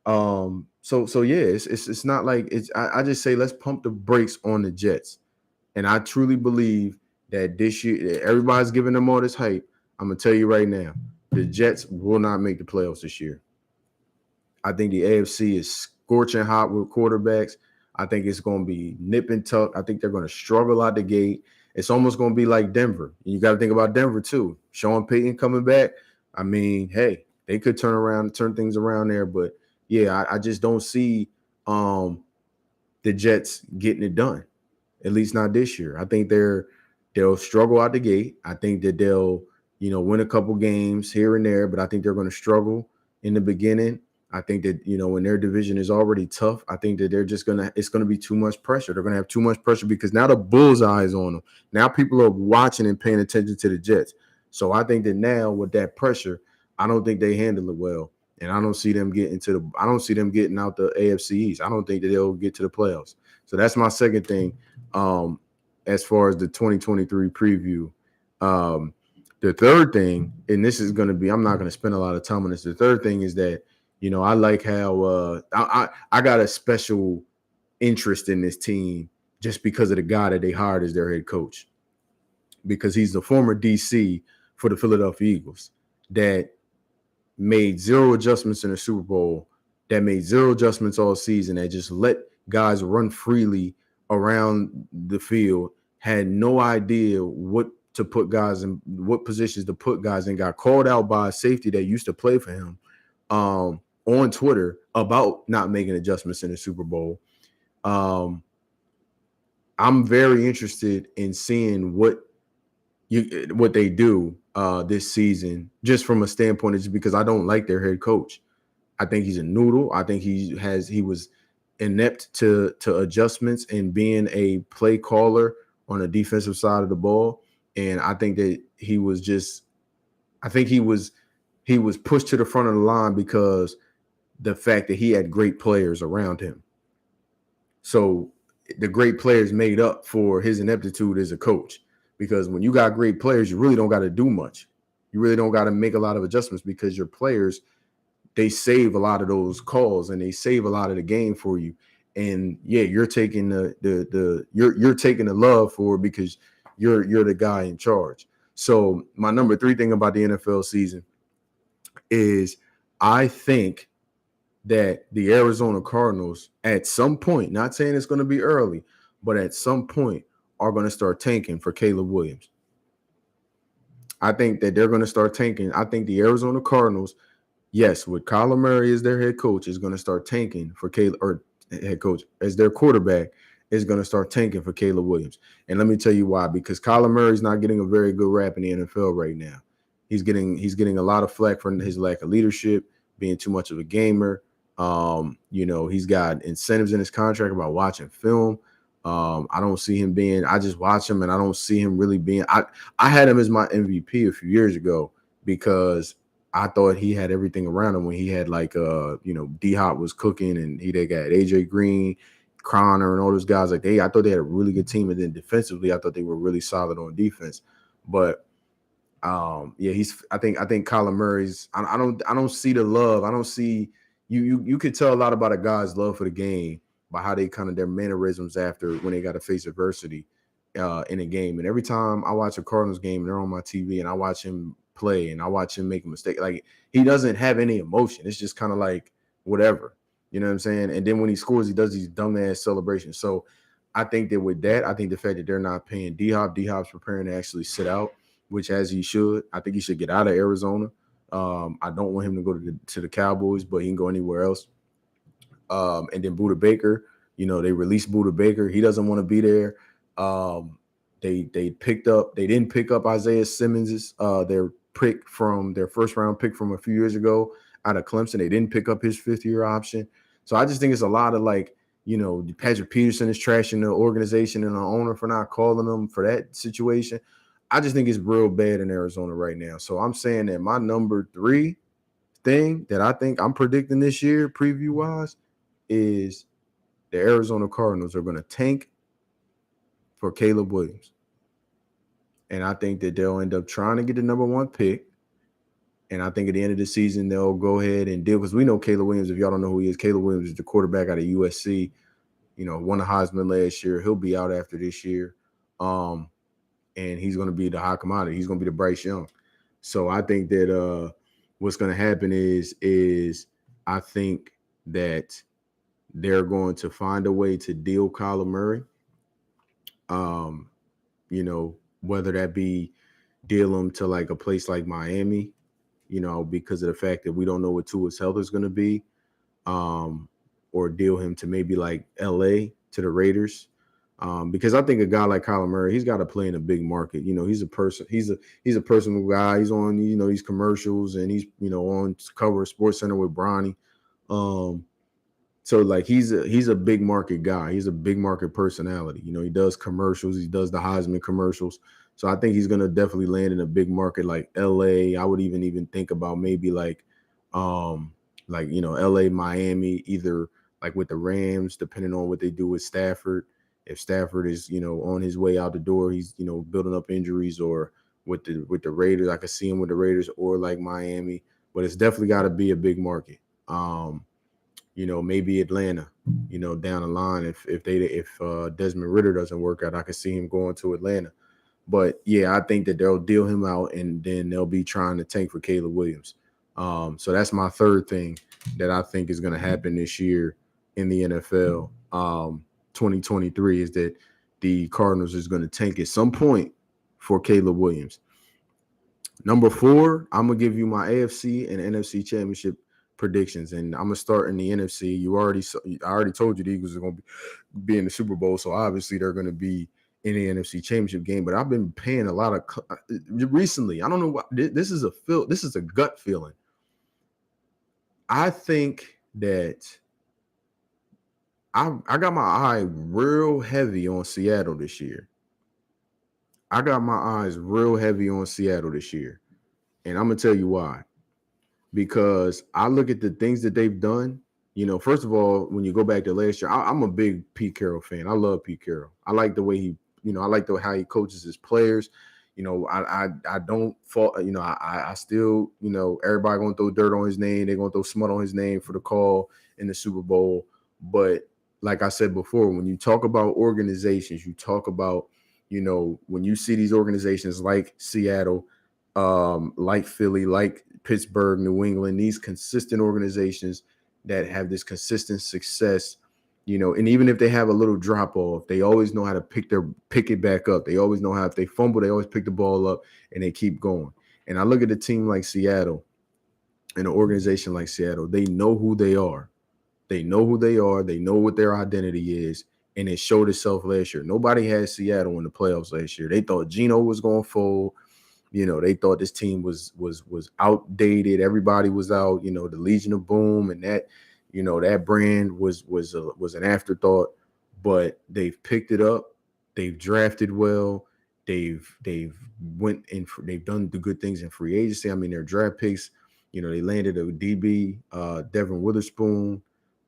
It's not like it's. I just say let's pump the brakes on the Jets, and I truly believe that this year everybody's giving them all this hype. I'm gonna tell you right now, the Jets will not make the playoffs this year. I think the AFC is scorching hot with quarterbacks. I think it's going to be nip and tuck. I think they're going to struggle out the gate, it's almost going to be like Denver. You got to think about Denver too. Sean Payton coming back. I mean, hey, they could turn things around there. But yeah, I just don't see the Jets getting it done. At least not this year. I think they'll struggle out the gate. I think that they'll, win a couple games here and there, but I think they're going to struggle in the beginning. I think that, when their division is already tough, I think that it's going to be too much pressure. They're going to have too much pressure because now the bullseye is on them. Now people are watching and paying attention to the Jets. So I think that now with that pressure, I don't think they handle it well. And I don't see them getting out the AFC East. I don't think that they'll get to the playoffs. So that's my second thing. As far as the 2023 preview. The third thing, and this is going to be, I'm not going to spend a lot of time on this. The third thing is that, I like how I got a special interest in this team just because of the guy that they hired as their head coach, because he's the former DC for the Philadelphia Eagles that made zero adjustments in the Super Bowl, that made zero adjustments all season, that just let guys run freely around the field, had no idea what to put guys in, what positions to put guys in, got called out by a safety that used to play for him on Twitter about not making adjustments in the Super Bowl. I'm very interested in seeing what they do this season, just from a standpoint of just because I don't like their head coach. I think he's a noodle. I think he was inept to adjustments and being a play caller on the defensive side of the ball. And I think that he was pushed to the front of the line because the fact that he had great players around him. So the great players made up for his ineptitude as a coach, because when you got great players, you really don't got to do much. You really don't got to make a lot of adjustments because your players, they save a lot of those calls and they save a lot of the game for you. And yeah, you're taking you're taking the love for it because you're the guy in charge. So my number 3 thing about the NFL season is I think that the Arizona Cardinals at some point, not saying it's going to be early, but at some point are going to start tanking for Caleb Williams. I think that they're going to start tanking. I think the Arizona Cardinals, yes, with Kyler Murray as their head coach, is going to start tanking for Caleb, or head coach as their quarterback is going to start tanking for Caleb Williams. And let me tell you why. Because Kyler Murray is not getting a very good rap in the NFL right now. He's getting a lot of flack for his lack of leadership, being too much of a gamer. He's got incentives in his contract about watching film. I don't see him being. I just watch him, and I don't see him really being. I had him as my MVP a few years ago because I thought he had everything around him when he had D-Hop was cooking, and they got AJ Green, Connor, and all those guys. I thought they had a really good team, and then defensively, I thought they were really solid on defense. But I think Kyler Murray's. I don't see the love. I don't see you could tell a lot about a guy's love for the game by how they kind of their mannerisms after when they got to face adversity in a game. And every time I watch a Cardinals game, and they're on my TV, and I watch him play and I watch him make a mistake, like he doesn't have any emotion. It's just kind of like whatever, you know what I'm saying? And then when he scores, he does these dumbass celebrations. So I think that with that, I think the fact that they're not paying D-Hop's preparing to actually sit out, which as he should. I think he should get out of Arizona. I don't want him to go to the Cowboys, but he can go anywhere else. And then Budda Baker, they released Budda Baker. He doesn't want to be there. They didn't pick up Isaiah Simmons, their first round pick from a few years ago out of Clemson. They didn't pick up his 5th-year option. So I just think it's a lot of Patrick Peterson is trashing the organization and the owner for not calling them for that situation. I just think it's real bad in Arizona right now. So I'm saying that my number 3 thing that I think I'm predicting this year, preview-wise, is the Arizona Cardinals are going to tank for Caleb Williams. And I think that they'll end up trying to get the number 1 pick. And I think at the end of the season, they'll go ahead and deal, because we know Caleb Williams, if y'all don't know who he is, Caleb Williams is the quarterback out of USC, won the Heisman last year. He'll be out after this year. And he's going to be the high commodity. He's going to be the Bryce Young. So I think that what's going to happen is I think that they're going to find a way to deal Kyler Murray. whether that be deal him to like a place like Miami, because of the fact that we don't know what Tua's health is going to be, um, or deal him to maybe like LA to the Raiders. Because I think a guy like Kyler Murray, he's got to play in a big market. He's a person. He's a personal guy. He's on these commercials, and he's on cover of Sports Center with Bronny. Um, so like he's a big market guy. He's a big market personality. He does commercials. He does the Heisman commercials. So I think he's gonna definitely land in a big market like LA. I would even think about maybe LA, Miami, either like with the Rams, depending on what they do with Stafford. If Stafford is, on his way out the door, he's, building up injuries, or with the Raiders, I could see him with the Raiders or like Miami. But it's definitely got to be a big market. Maybe Atlanta, down the line. If Desmond Ridder doesn't work out, I could see him going to Atlanta. But yeah, I think that they'll deal him out, and then they'll be trying to tank for Caleb Williams. So that's my third thing that I think is going to happen this year in the NFL. 2023 is that the Cardinals is going to tank at some point for Caleb Williams. Number 4, I'm gonna give you my AFC and NFC championship predictions, and I'm gonna start in the NFC. I already told you the Eagles are gonna be in the Super Bowl, so obviously they're gonna be in the NFC championship game. But I've been paying a lot of recently. I don't know what this is This is a gut feeling. I think that I got my eye real heavy on Seattle this year. I got my eyes real heavy on Seattle this year. And I'm going to tell you why. Because I look at the things that they've done. First of all, when you go back to last year, I'm a big Pete Carroll fan. I love Pete Carroll. I like the way I like how he coaches his players. I don't fault, I still, everybody going to throw dirt on his name. They're going to throw smut on his name for the call in the Super Bowl. But like I said before, when you talk about organizations, you talk about, when you see these organizations like Seattle, like Philly, like Pittsburgh, New England, these consistent organizations that have this consistent success, and even if they have a little drop off, they always know how to pick it back up. They always know how, if they fumble, they always pick the ball up and they keep going. And I look at a team like Seattle and an organization like Seattle, they know who they are. They know who they are. They know what their identity is. And it showed itself last year. Nobody had Seattle in the playoffs last year. They thought Geno was going to fold. They thought this team was outdated. Everybody was out. The Legion of Boom and that, that brand was an afterthought. But they've picked it up. They've drafted well. They've done the good things in free agency. I mean, their draft picks. They landed a DB, Devin Witherspoon,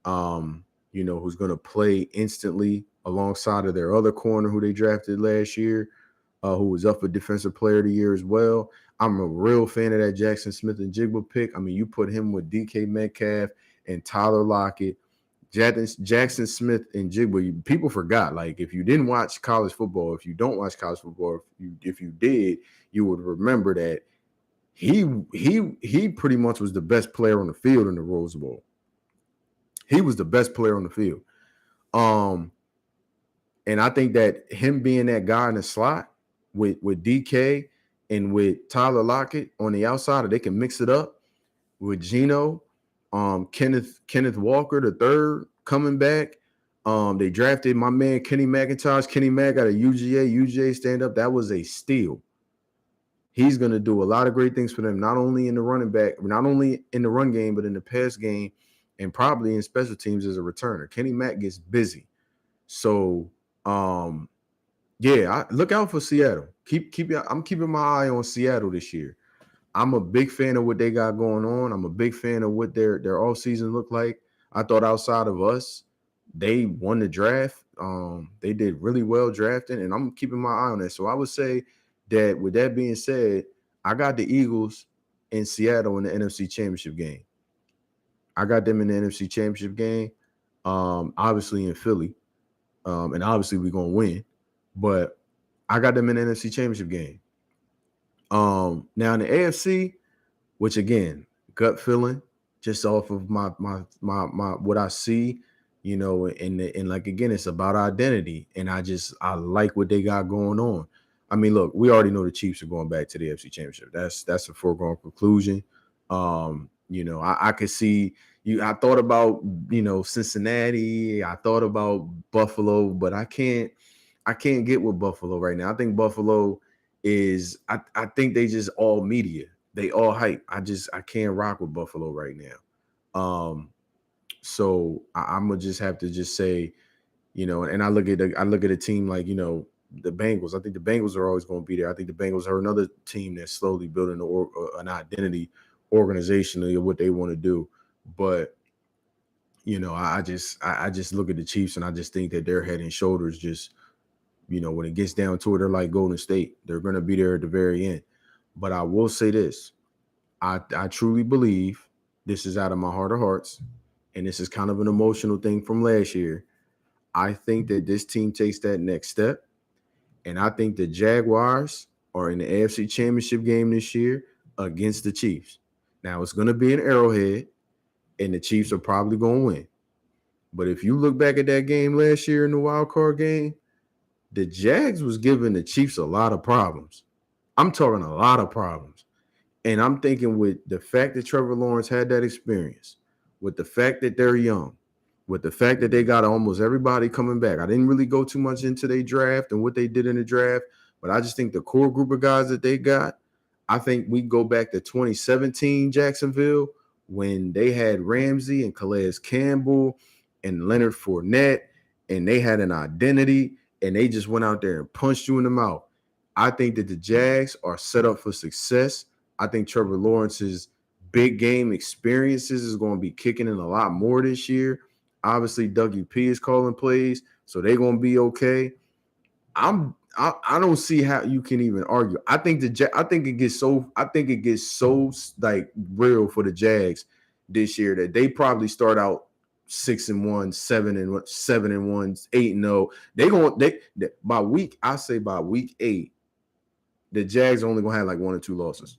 who's going to play instantly alongside of their other corner who they drafted last year. Who was up for Defensive Player of the Year as well. I'm a real fan of that Jackson Smith-Njigba pick. I mean, you put him with DK Metcalf and Tyler Lockett, Jackson Smith-Njigba. People forgot. Like, if you didn't watch college football, if you don't watch college football, if you did, you would remember that he pretty much was the best player on the field in the Rose Bowl. He was the best player on the field. And I think that him being that guy in the slot with DK and with Tyler Lockett on the outside, or they can mix it up with Geno, Kenneth Walker the third coming back. They drafted my man Kenny McIntosh. Kenny Mack got a UGA stand up. That was a steal. He's going to do a lot of great things for them, not only in the running game, but in the pass game, and probably in special teams as a returner. Kenny Mack gets busy. So, look out for Seattle. I'm keeping my eye on Seattle this year. I'm a big fan of what they got going on. I'm a big fan of what their offseason looked like. I thought outside of us, they won the draft. They did really well drafting, and I'm keeping my eye on that. So I would say that, with that being said, I got the Eagles in Seattle in the NFC Championship game. I got them in the NFC Championship game, obviously in Philly, and obviously we're going to win. But I got them in the NFC Championship game. Now in the AFC, which again, gut feeling, just off of my what I see, and like, again, it's about identity, and I like what they got going on. I mean, look, we already know the Chiefs are going back to the AFC Championship. That's a foregone conclusion. I could see you. I thought about Cincinnati. I thought about Buffalo, but I can't get with Buffalo right now. I think Buffalo is. I think they just all media. They all hype. I can't rock with Buffalo right now. So I'm gonna just have to just say, and I look at a team like the Bengals. I think the Bengals are always going to be there. I think the Bengals are another team that's slowly building an identity organizationally of what they want to do. But I just look at the Chiefs and I just think that they're head and shoulders. Just when it gets down to it, they're like Golden State. They're going to be there at the very end. But I will say this: I truly believe this is out of my heart of hearts, and this is kind of an emotional thing from last year. I think that this team takes that next step. And I think the Jaguars are in the AFC Championship game this year against the Chiefs. Now, it's going to be an Arrowhead, and the Chiefs are probably going to win. But if you look back at that game last year in the wild card game, the Jags was giving the Chiefs a lot of problems. I'm talking a lot of problems. And I'm thinking with the fact that Trevor Lawrence had that experience, with the fact that they're young, with the fact that they got almost everybody coming back. I didn't really go too much into their draft and what they did in the draft, but I just think the core group of guys that they got, I think we go back to 2017 Jacksonville when they had Ramsey and Calais Campbell and Leonard Fournette, and they had an identity, and they just went out there and punched you in the mouth. I think that the Jags are set up for success. I think Trevor Lawrence's big game experiences is going to be kicking in a lot more this year. Obviously, Dougie P is calling plays, so they're gonna be okay. I don't see how you can even argue. I think it gets so like real for the Jags this year that they probably start out 6-1, 7-1, 8-0. By week 8, the Jags are only gonna have like 1 or 2 losses.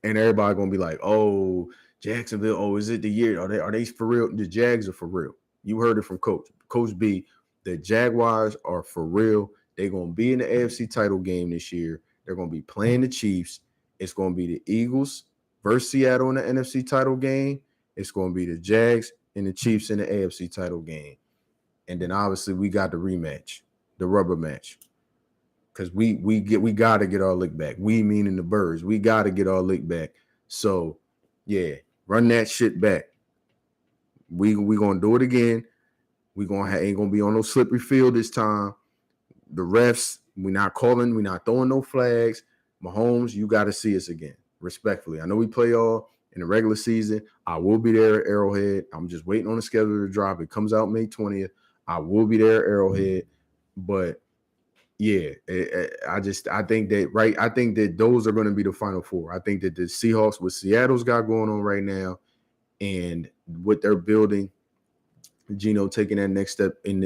And everybody gonna be like, "Oh, Jacksonville. Oh, is it the year? Are they for real? The Jags are for real." You heard it from Coach B. The Jaguars are for real. They're gonna be in the AFC title game this year. They're gonna be playing the Chiefs. It's gonna be the Eagles versus Seattle in the NFC title game. It's gonna be the Jags and the Chiefs in the AFC title game. And then obviously we got the rematch, the rubber match. Because we gotta get our lick back. We meaning the Birds. We gotta get our lick back. So yeah, run that shit back. We gonna do it again. Ain't gonna be on no slippery field this time. The refs, we not calling, we not throwing no flags. Mahomes, you gotta see us again. Respectfully. I know we play all in the regular season. I will be there at Arrowhead. I'm just waiting on the schedule to drop. It comes out May 20th. I will be there at Arrowhead. But yeah, I think that those are going to be the final 4. I think that the Seahawks, what Seattle's got going on right now, and what they're building, Geno taking that next step in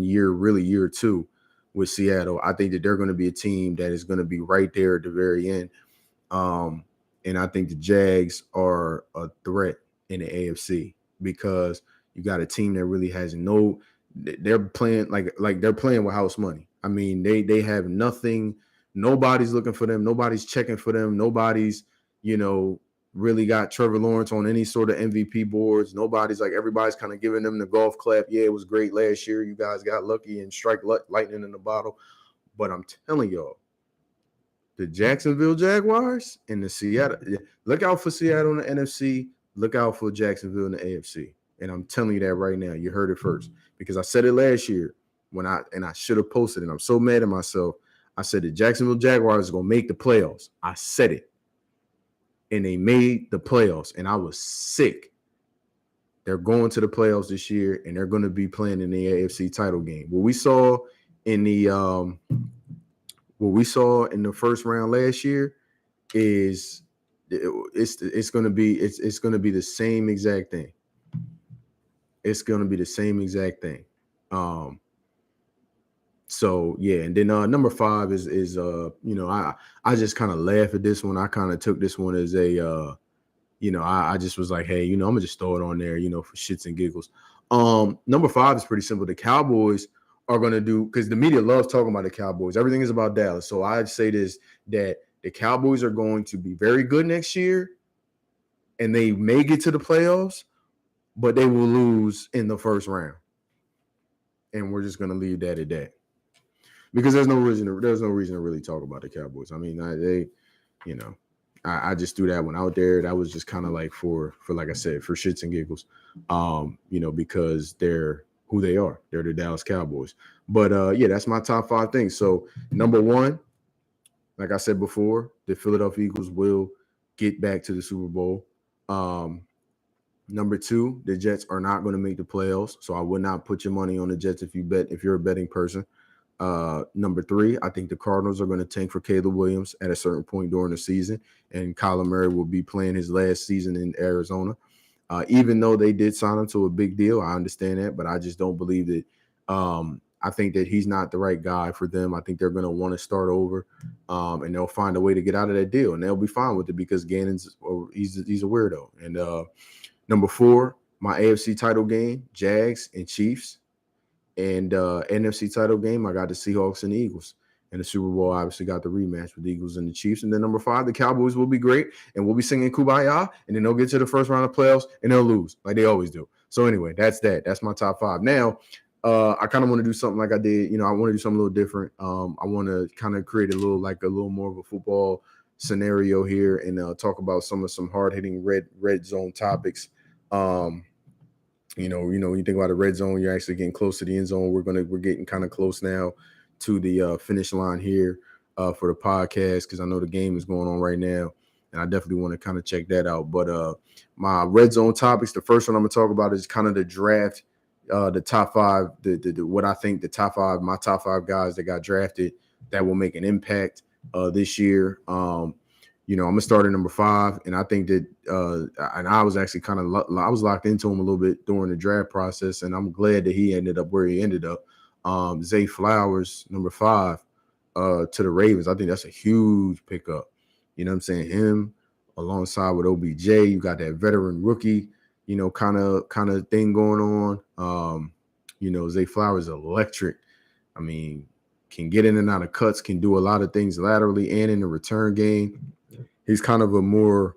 year 2 with Seattle. I think that they're going to be a team that is going to be right there at the very end. And I think the Jags are a threat in the AFC because you got a team that really has they're playing like they're playing with house money. I mean, they have nothing. Nobody's looking for them. Nobody's checking for them. Nobody's, really got Trevor Lawrence on any sort of MVP boards. Everybody's kind of giving them the golf clap. Yeah, it was great last year. You guys got lucky and strike lightning in the bottle. But I'm telling y'all, the Jacksonville Jaguars and the Seattle, look out for Seattle in the NFC. Look out for Jacksonville in the AFC. And I'm telling you that right now. You heard it first. Because I said it last year I should have posted it. I'm so mad at myself. I said the Jacksonville Jaguars are going to make the playoffs. I said it. And they made the playoffs. And I was sick. They're going to the playoffs this year, and they're going to be playing in the AFC title game. What we saw in the first round last year is it's going to be the same exact thing. It's going to be the same exact thing. So yeah, and then number 5 is I just kind of laugh at this one. I kind of took this one as a I just was like, hey, I'm gonna just throw it on there, for shits and giggles. Number 5 is pretty simple. The Cowboys are going to do, because the media loves talking about the Cowboys. Everything is about Dallas. So I'd say this, that the Cowboys are going to be very good next year, and they may get to the playoffs, but they will lose in the first round. And we're just going to leave that at that, because there's no reason to really talk about the Cowboys. I mean, they, you know, I just threw that one out there. That was just kind of like for like I said, for shits and giggles, because they're who they are. They're the Dallas Cowboys. But yeah, that's my top 5 things. So number 1, like I said before, the Philadelphia Eagles will get back to the Super Bowl. Number 2, the Jets are not going to make the playoffs. So I would not put your money on the Jets if you're a betting person. Number 3, I think the Cardinals are going to tank for Caleb Williams at a certain point during the season, and Kyler Murray will be playing his last season in Arizona. Even though they did sign him to a big deal, I understand that, but I just don't believe that. I think that he's not the right guy for them. I think they're going to want to start over, and they'll find a way to get out of that deal, and they'll be fine with it because Gannon's he's a weirdo. And number 4, my AFC title game, Jags and Chiefs. And NFC title game, I got the Seahawks and the Eagles. And the Super Bowl obviously got the rematch with the Eagles and the Chiefs. And then number 5, the Cowboys will be great, and we'll be singing Kumbaya, and then they'll get to the first round of playoffs and they'll lose like they always do. So anyway, that's that. That's my top 5. Now, I kind of want to do something like I did. I want to do something a little different. I want to kind of create a little more of a football scenario here, and talk about some hard hitting red zone topics. When you think about the red zone, you're actually getting close to the end zone. We're getting kind of close now to the finish line here for the podcast, because I know the game is going on right now, and I definitely want to kind of check that out. But my red zone topics, the first one I'm gonna talk about is kind of the draft, the top 5, what I think my top 5 guys that got drafted that will make an impact this year. I'm gonna start at number 5, and I think that, and I was actually I was locked into him a little bit during the draft process, and I'm glad that he ended up where he ended up. Zay Flowers, number 5, to the Ravens. I think that's a huge pickup. You know what I'm saying? Him alongside with OBJ, you got that veteran rookie, kind of thing going on. Zay Flowers is electric. I mean, can get in and out of cuts, can do a lot of things laterally and in the return game. He's kind of a more,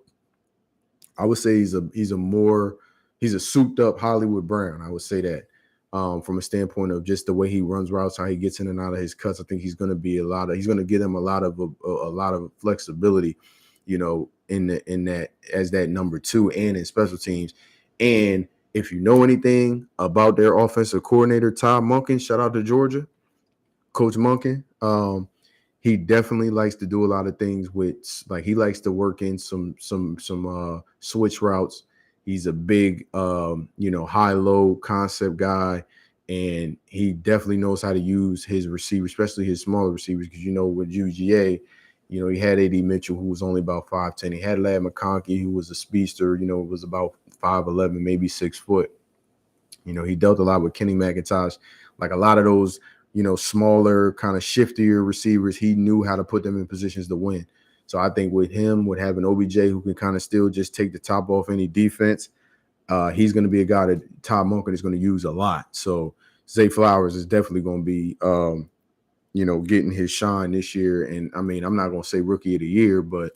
I would say he's a souped up Hollywood Brown. I would say that from a standpoint of just the way he runs routes, how he gets in and out of his cuts. I think he's going to give them a lot of flexibility, in that as that number 2 and in special teams. And if you know anything about their offensive coordinator, Todd Monken, shout out to Georgia, Coach Monken. He definitely likes to do a lot of things with, like, he likes to work in some switch routes. He's a big, high-low concept guy, and he definitely knows how to use his receivers, especially his smaller receivers, because, with UGA, he had A.D. Mitchell, who was only about 5'10". He had Ladd McConkey, who was a speedster, was about 5'11", maybe 6 foot. He dealt a lot with Kenny McIntosh. Like a lot of those, smaller, kind of shiftier receivers, he knew how to put them in positions to win. So I think with having OBJ, who can kind of still just take the top off any defense, he's going to be a guy that Todd Monken is going to use a lot. So Zay Flowers is definitely going to be, getting his shine this year. And I mean, I'm not going to say rookie of the year, but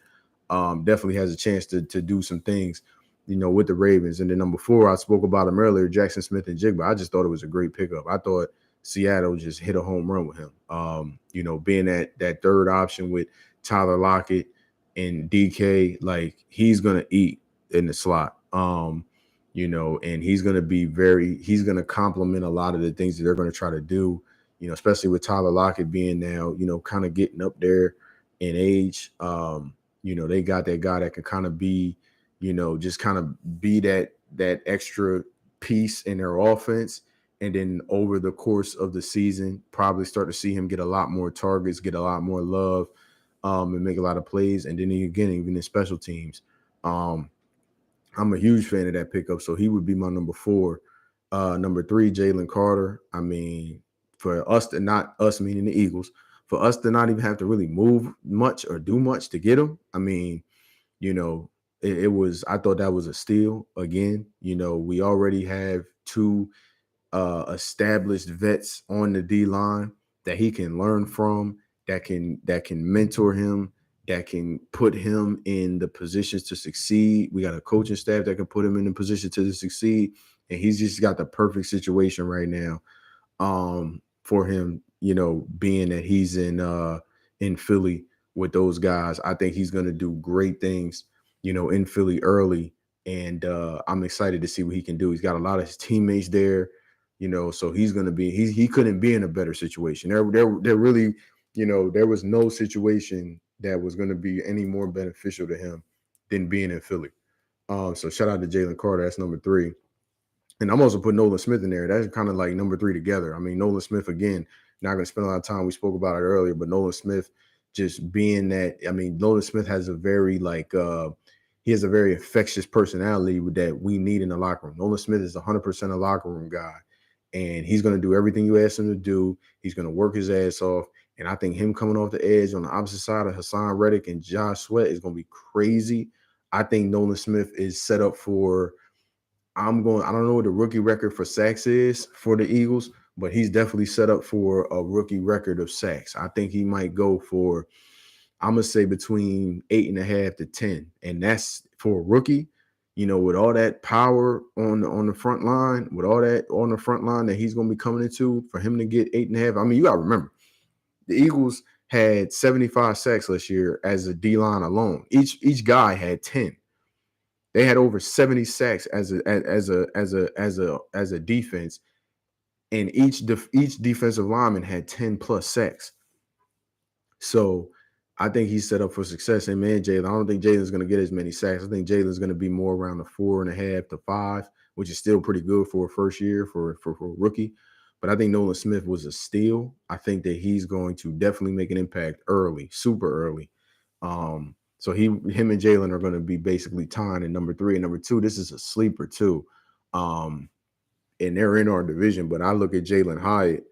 definitely has a chance to do some things, with the Ravens. And then number 4, I spoke about him earlier, Jackson Smith-Njigba. I just thought it was a great pickup. I thought Seattle just hit a home run with him. Being that third option with Tyler Lockett and DK, like, he's gonna eat in the slot. And he's gonna complement a lot of the things that they're gonna try to do. Especially with Tyler Lockett being now, kind of getting up there in age. They got that guy that can kind of be, just kind of be that extra piece in their offense. And then over the course of the season, probably start to see him get a lot more targets, get a lot more love, and make a lot of plays. And then again, even in special teams, I'm a huge fan of that pickup. So he would be my number 4. Number 3, Jalen Carter. I mean, for us to not, us meaning the Eagles, for us to not even have to really move much or do much to get him. I mean, it was, I thought that was a steal again. We already have 2 established vets on the D line that he can learn from, that can mentor him, that can put him in the positions to succeed. We got a coaching staff that can put him in the position to succeed, and he's just got the perfect situation right now for him, being that he's in Philly with those guys. I think he's gonna do great things, in Philly early. And I'm excited to see what he can do. He's got a lot of his teammates there, so he's gonna be he couldn't be in a better situation. There really, there was no situation that was gonna be any more beneficial to him than being in Philly. So shout out to Jalen Carter. That's number 3. And I'm also putting Nolan Smith in there. That's kind of like number 3 together. I mean, Nolan Smith, again, not going to spend a lot of time. We spoke about it earlier, but Nolan Smith just being that. I mean, Nolan Smith has a very he has a very infectious personality that we need in the locker room. Nolan Smith is 100% a locker room guy, and he's going to do everything you ask him to do. He's going to work his ass off. And I think him coming off the edge on the opposite side of Hassan Reddick and Josh Sweat is going to be crazy. I think Nolan Smith is set up for I don't know what the rookie record for sacks is for the Eagles, but he's definitely set up for a rookie record of sacks. I think he might go for, I'm going to say between 8.5 to 10. And that's for a rookie, with all that power on the front line, with all that on the front line that he's going to be coming into, for him to get 8.5. I mean, you got to remember, the Eagles had 75 sacks last year as a D line alone. Each guy had 10. They had over 70 sacks as a defense, and each defensive lineman had 10 plus sacks. So I think he's set up for success. And man, Jalen, I don't think Jalen's going to get as many sacks. I think Jalen's going to be more around the 4.5 to 5, which is still pretty good for a first year for a rookie. But I think Nolan Smith was a steal. I think that he's going to definitely make an impact early, super early. So him and Jalen are going to be basically tying in number 3 and number 2. This is a sleeper too. And they're in our division, but I look at Jalen Hyatt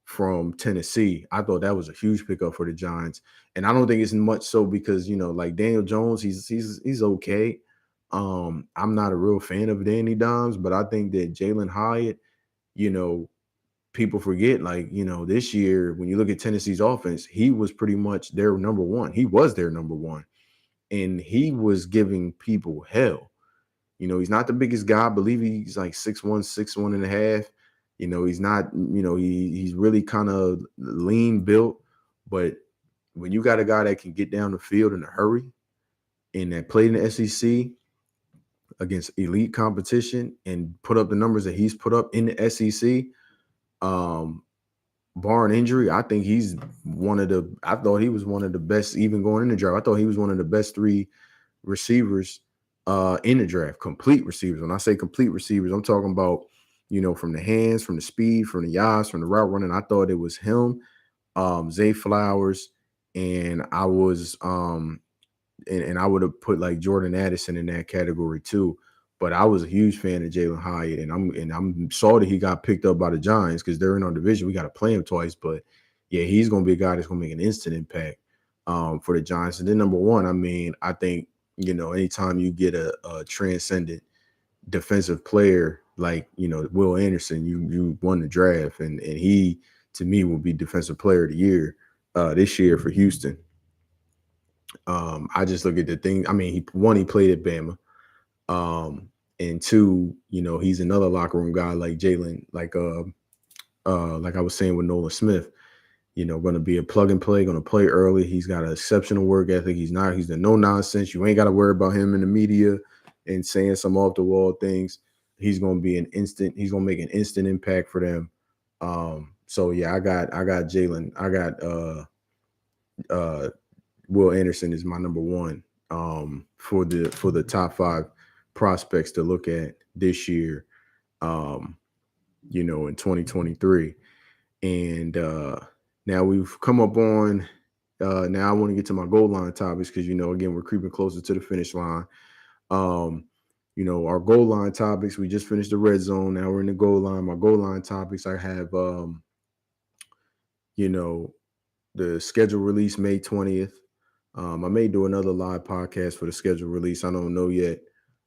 from Tennessee. I thought that was a huge pickup for the Giants. And I don't think it's much so because, like Daniel Jones, he's okay. I'm not a real fan of Danny Dimes, but I think that Jalen Hyatt, people forget, this year, when you look at Tennessee's offense, he was pretty much their number 1. He was their number 1. And he was giving people hell. He's not the biggest guy. I believe he's like 6'1", 6'1.5". He's not, he's really kind of lean built. But when you got a guy that can get down the field in a hurry and that played in the SEC against elite competition and put up the numbers that he's put up in the SEC, barring injury, I think I thought he was one of the best even going in the draft. I thought he was one of the best 3 receivers in the draft, complete receivers. When I say complete receivers, I'm talking about, from the hands, from the speed, from the yards, from the route running. I thought it was him, Zay Flowers, and I was and I would have put like Jordan Addison in that category too. But I was a huge fan of Jalen Hyatt, and I'm sorry that he got picked up by the Giants because they're in our division. We got to play him twice, but yeah, he's going to be a guy that's going to make an instant impact for the Giants. And then number 1, I mean, I think anytime you get a transcendent defensive player like Will Anderson, you won the draft, and he to me will be defensive player of the year this year for Houston. I just look at the thing. I mean, he played at Bama. And 2, he's another locker room guy like Jalen, like I was saying with Nolan Smith, going to be a plug and play, going to play early. He's got an exceptional work ethic. He's the no nonsense. You ain't got to worry about him in the media and saying some off the wall things. He's going to be he's going to make an instant impact for them. So yeah, I got Jalen. I got Will Anderson is my number 1 for the top 5 prospects to look at this year, in 2023. And now we've come up on now I want to get to my goal line topics because again, we're creeping closer to the finish line. Our goal line topics, we just finished the red zone. Now we're in the goal line. My goal line topics, I have the schedule release May 20th. I may do another live podcast for the schedule release. I don't know yet.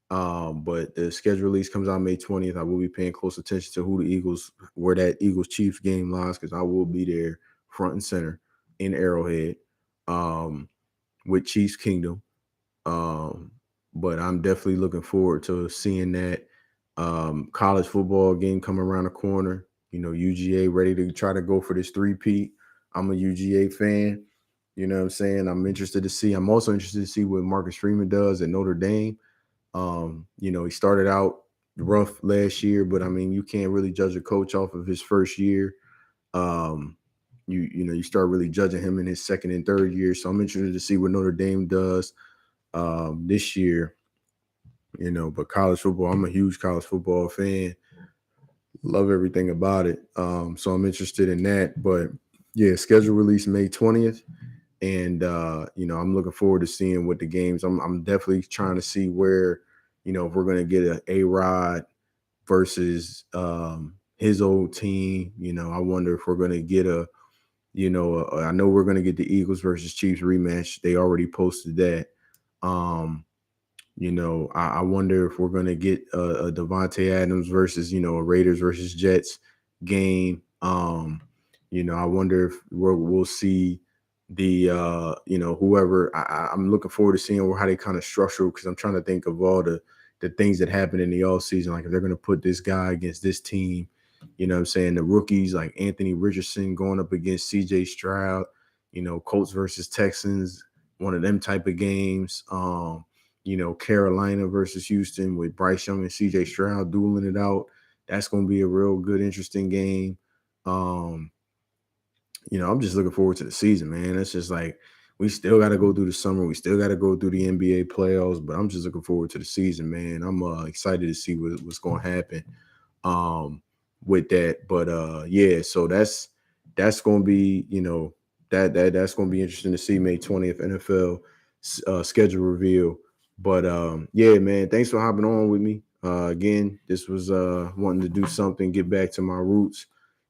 But the schedule release comes out May 20th. I will be paying close attention to where that Eagles Chiefs game lies, because I will be there front and center in Arrowhead, um, with Chiefs Kingdom. Um, but I'm definitely looking forward to seeing that college football game come around the corner. UGA ready to try to go for this three-peat. I'm a UGA fan. You know what I'm saying? I'm also interested to see what Marcus Freeman does at Notre Dame. He started out rough last year, but I mean, you can't really judge a coach off of his first year. Um, you start really judging him in his second and third year. So I'm interested to see what Notre Dame does this year. But college football, I'm a huge college football fan. Love everything about it. So I'm interested in that. But yeah, schedule release May 20th. And I'm looking forward to seeing what the games. I'm definitely trying to see where, if we're gonna get a Rod versus his old team. I wonder if we're gonna get I know we're gonna get the Eagles versus Chiefs rematch. They already posted that. I wonder if we're gonna get a Devontae Adams versus a Raiders versus Jets game. I wonder if we'll see the whoever. I'm looking forward to seeing how they kind of structure, because I'm trying to think of all the things that happened in the all season. Like if they're gonna put this guy against this team, what I'm saying, the rookies like Anthony Richardson going up against CJ Stroud, Colts versus Texans, one of them type of games. Carolina versus Houston with Bryce Young and CJ Stroud dueling it out. That's going to be a real good, interesting game. I'm just looking forward to the season, man. It's just like we still got to go through the summer. We still got to go through the NBA playoffs, but I'm just looking forward to the season, man. I'm excited to see what's going to happen with that. But yeah, so that's going to be, that's going to be interesting to see May 20th NFL schedule reveal. But yeah, man, thanks for hopping on with me. Again, this was wanting to do something, get back to my roots,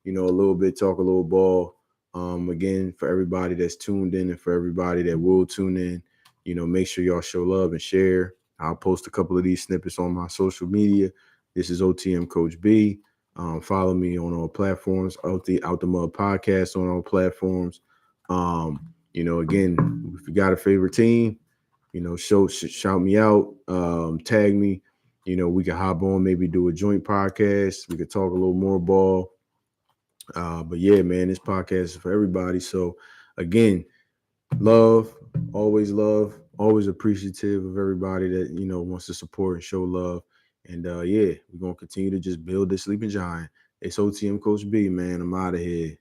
a little bit, talk a little ball. Again, for everybody that's tuned in and for everybody that will tune in, make sure y'all show love and share. I'll post a couple of these snippets on my social media. This is OTM Coach B. Follow me on all platforms, Out the Mud Podcast on all platforms. Again, if you got a favorite team, shout me out, tag me. We can hop on, maybe do a joint podcast. We could talk a little more ball. But yeah, man, this podcast is for everybody. So again, love, always appreciative of everybody that, wants to support and show love. And yeah, we're going to continue to just build this sleeping giant. It's OTM Coach B, man. I'm out of here.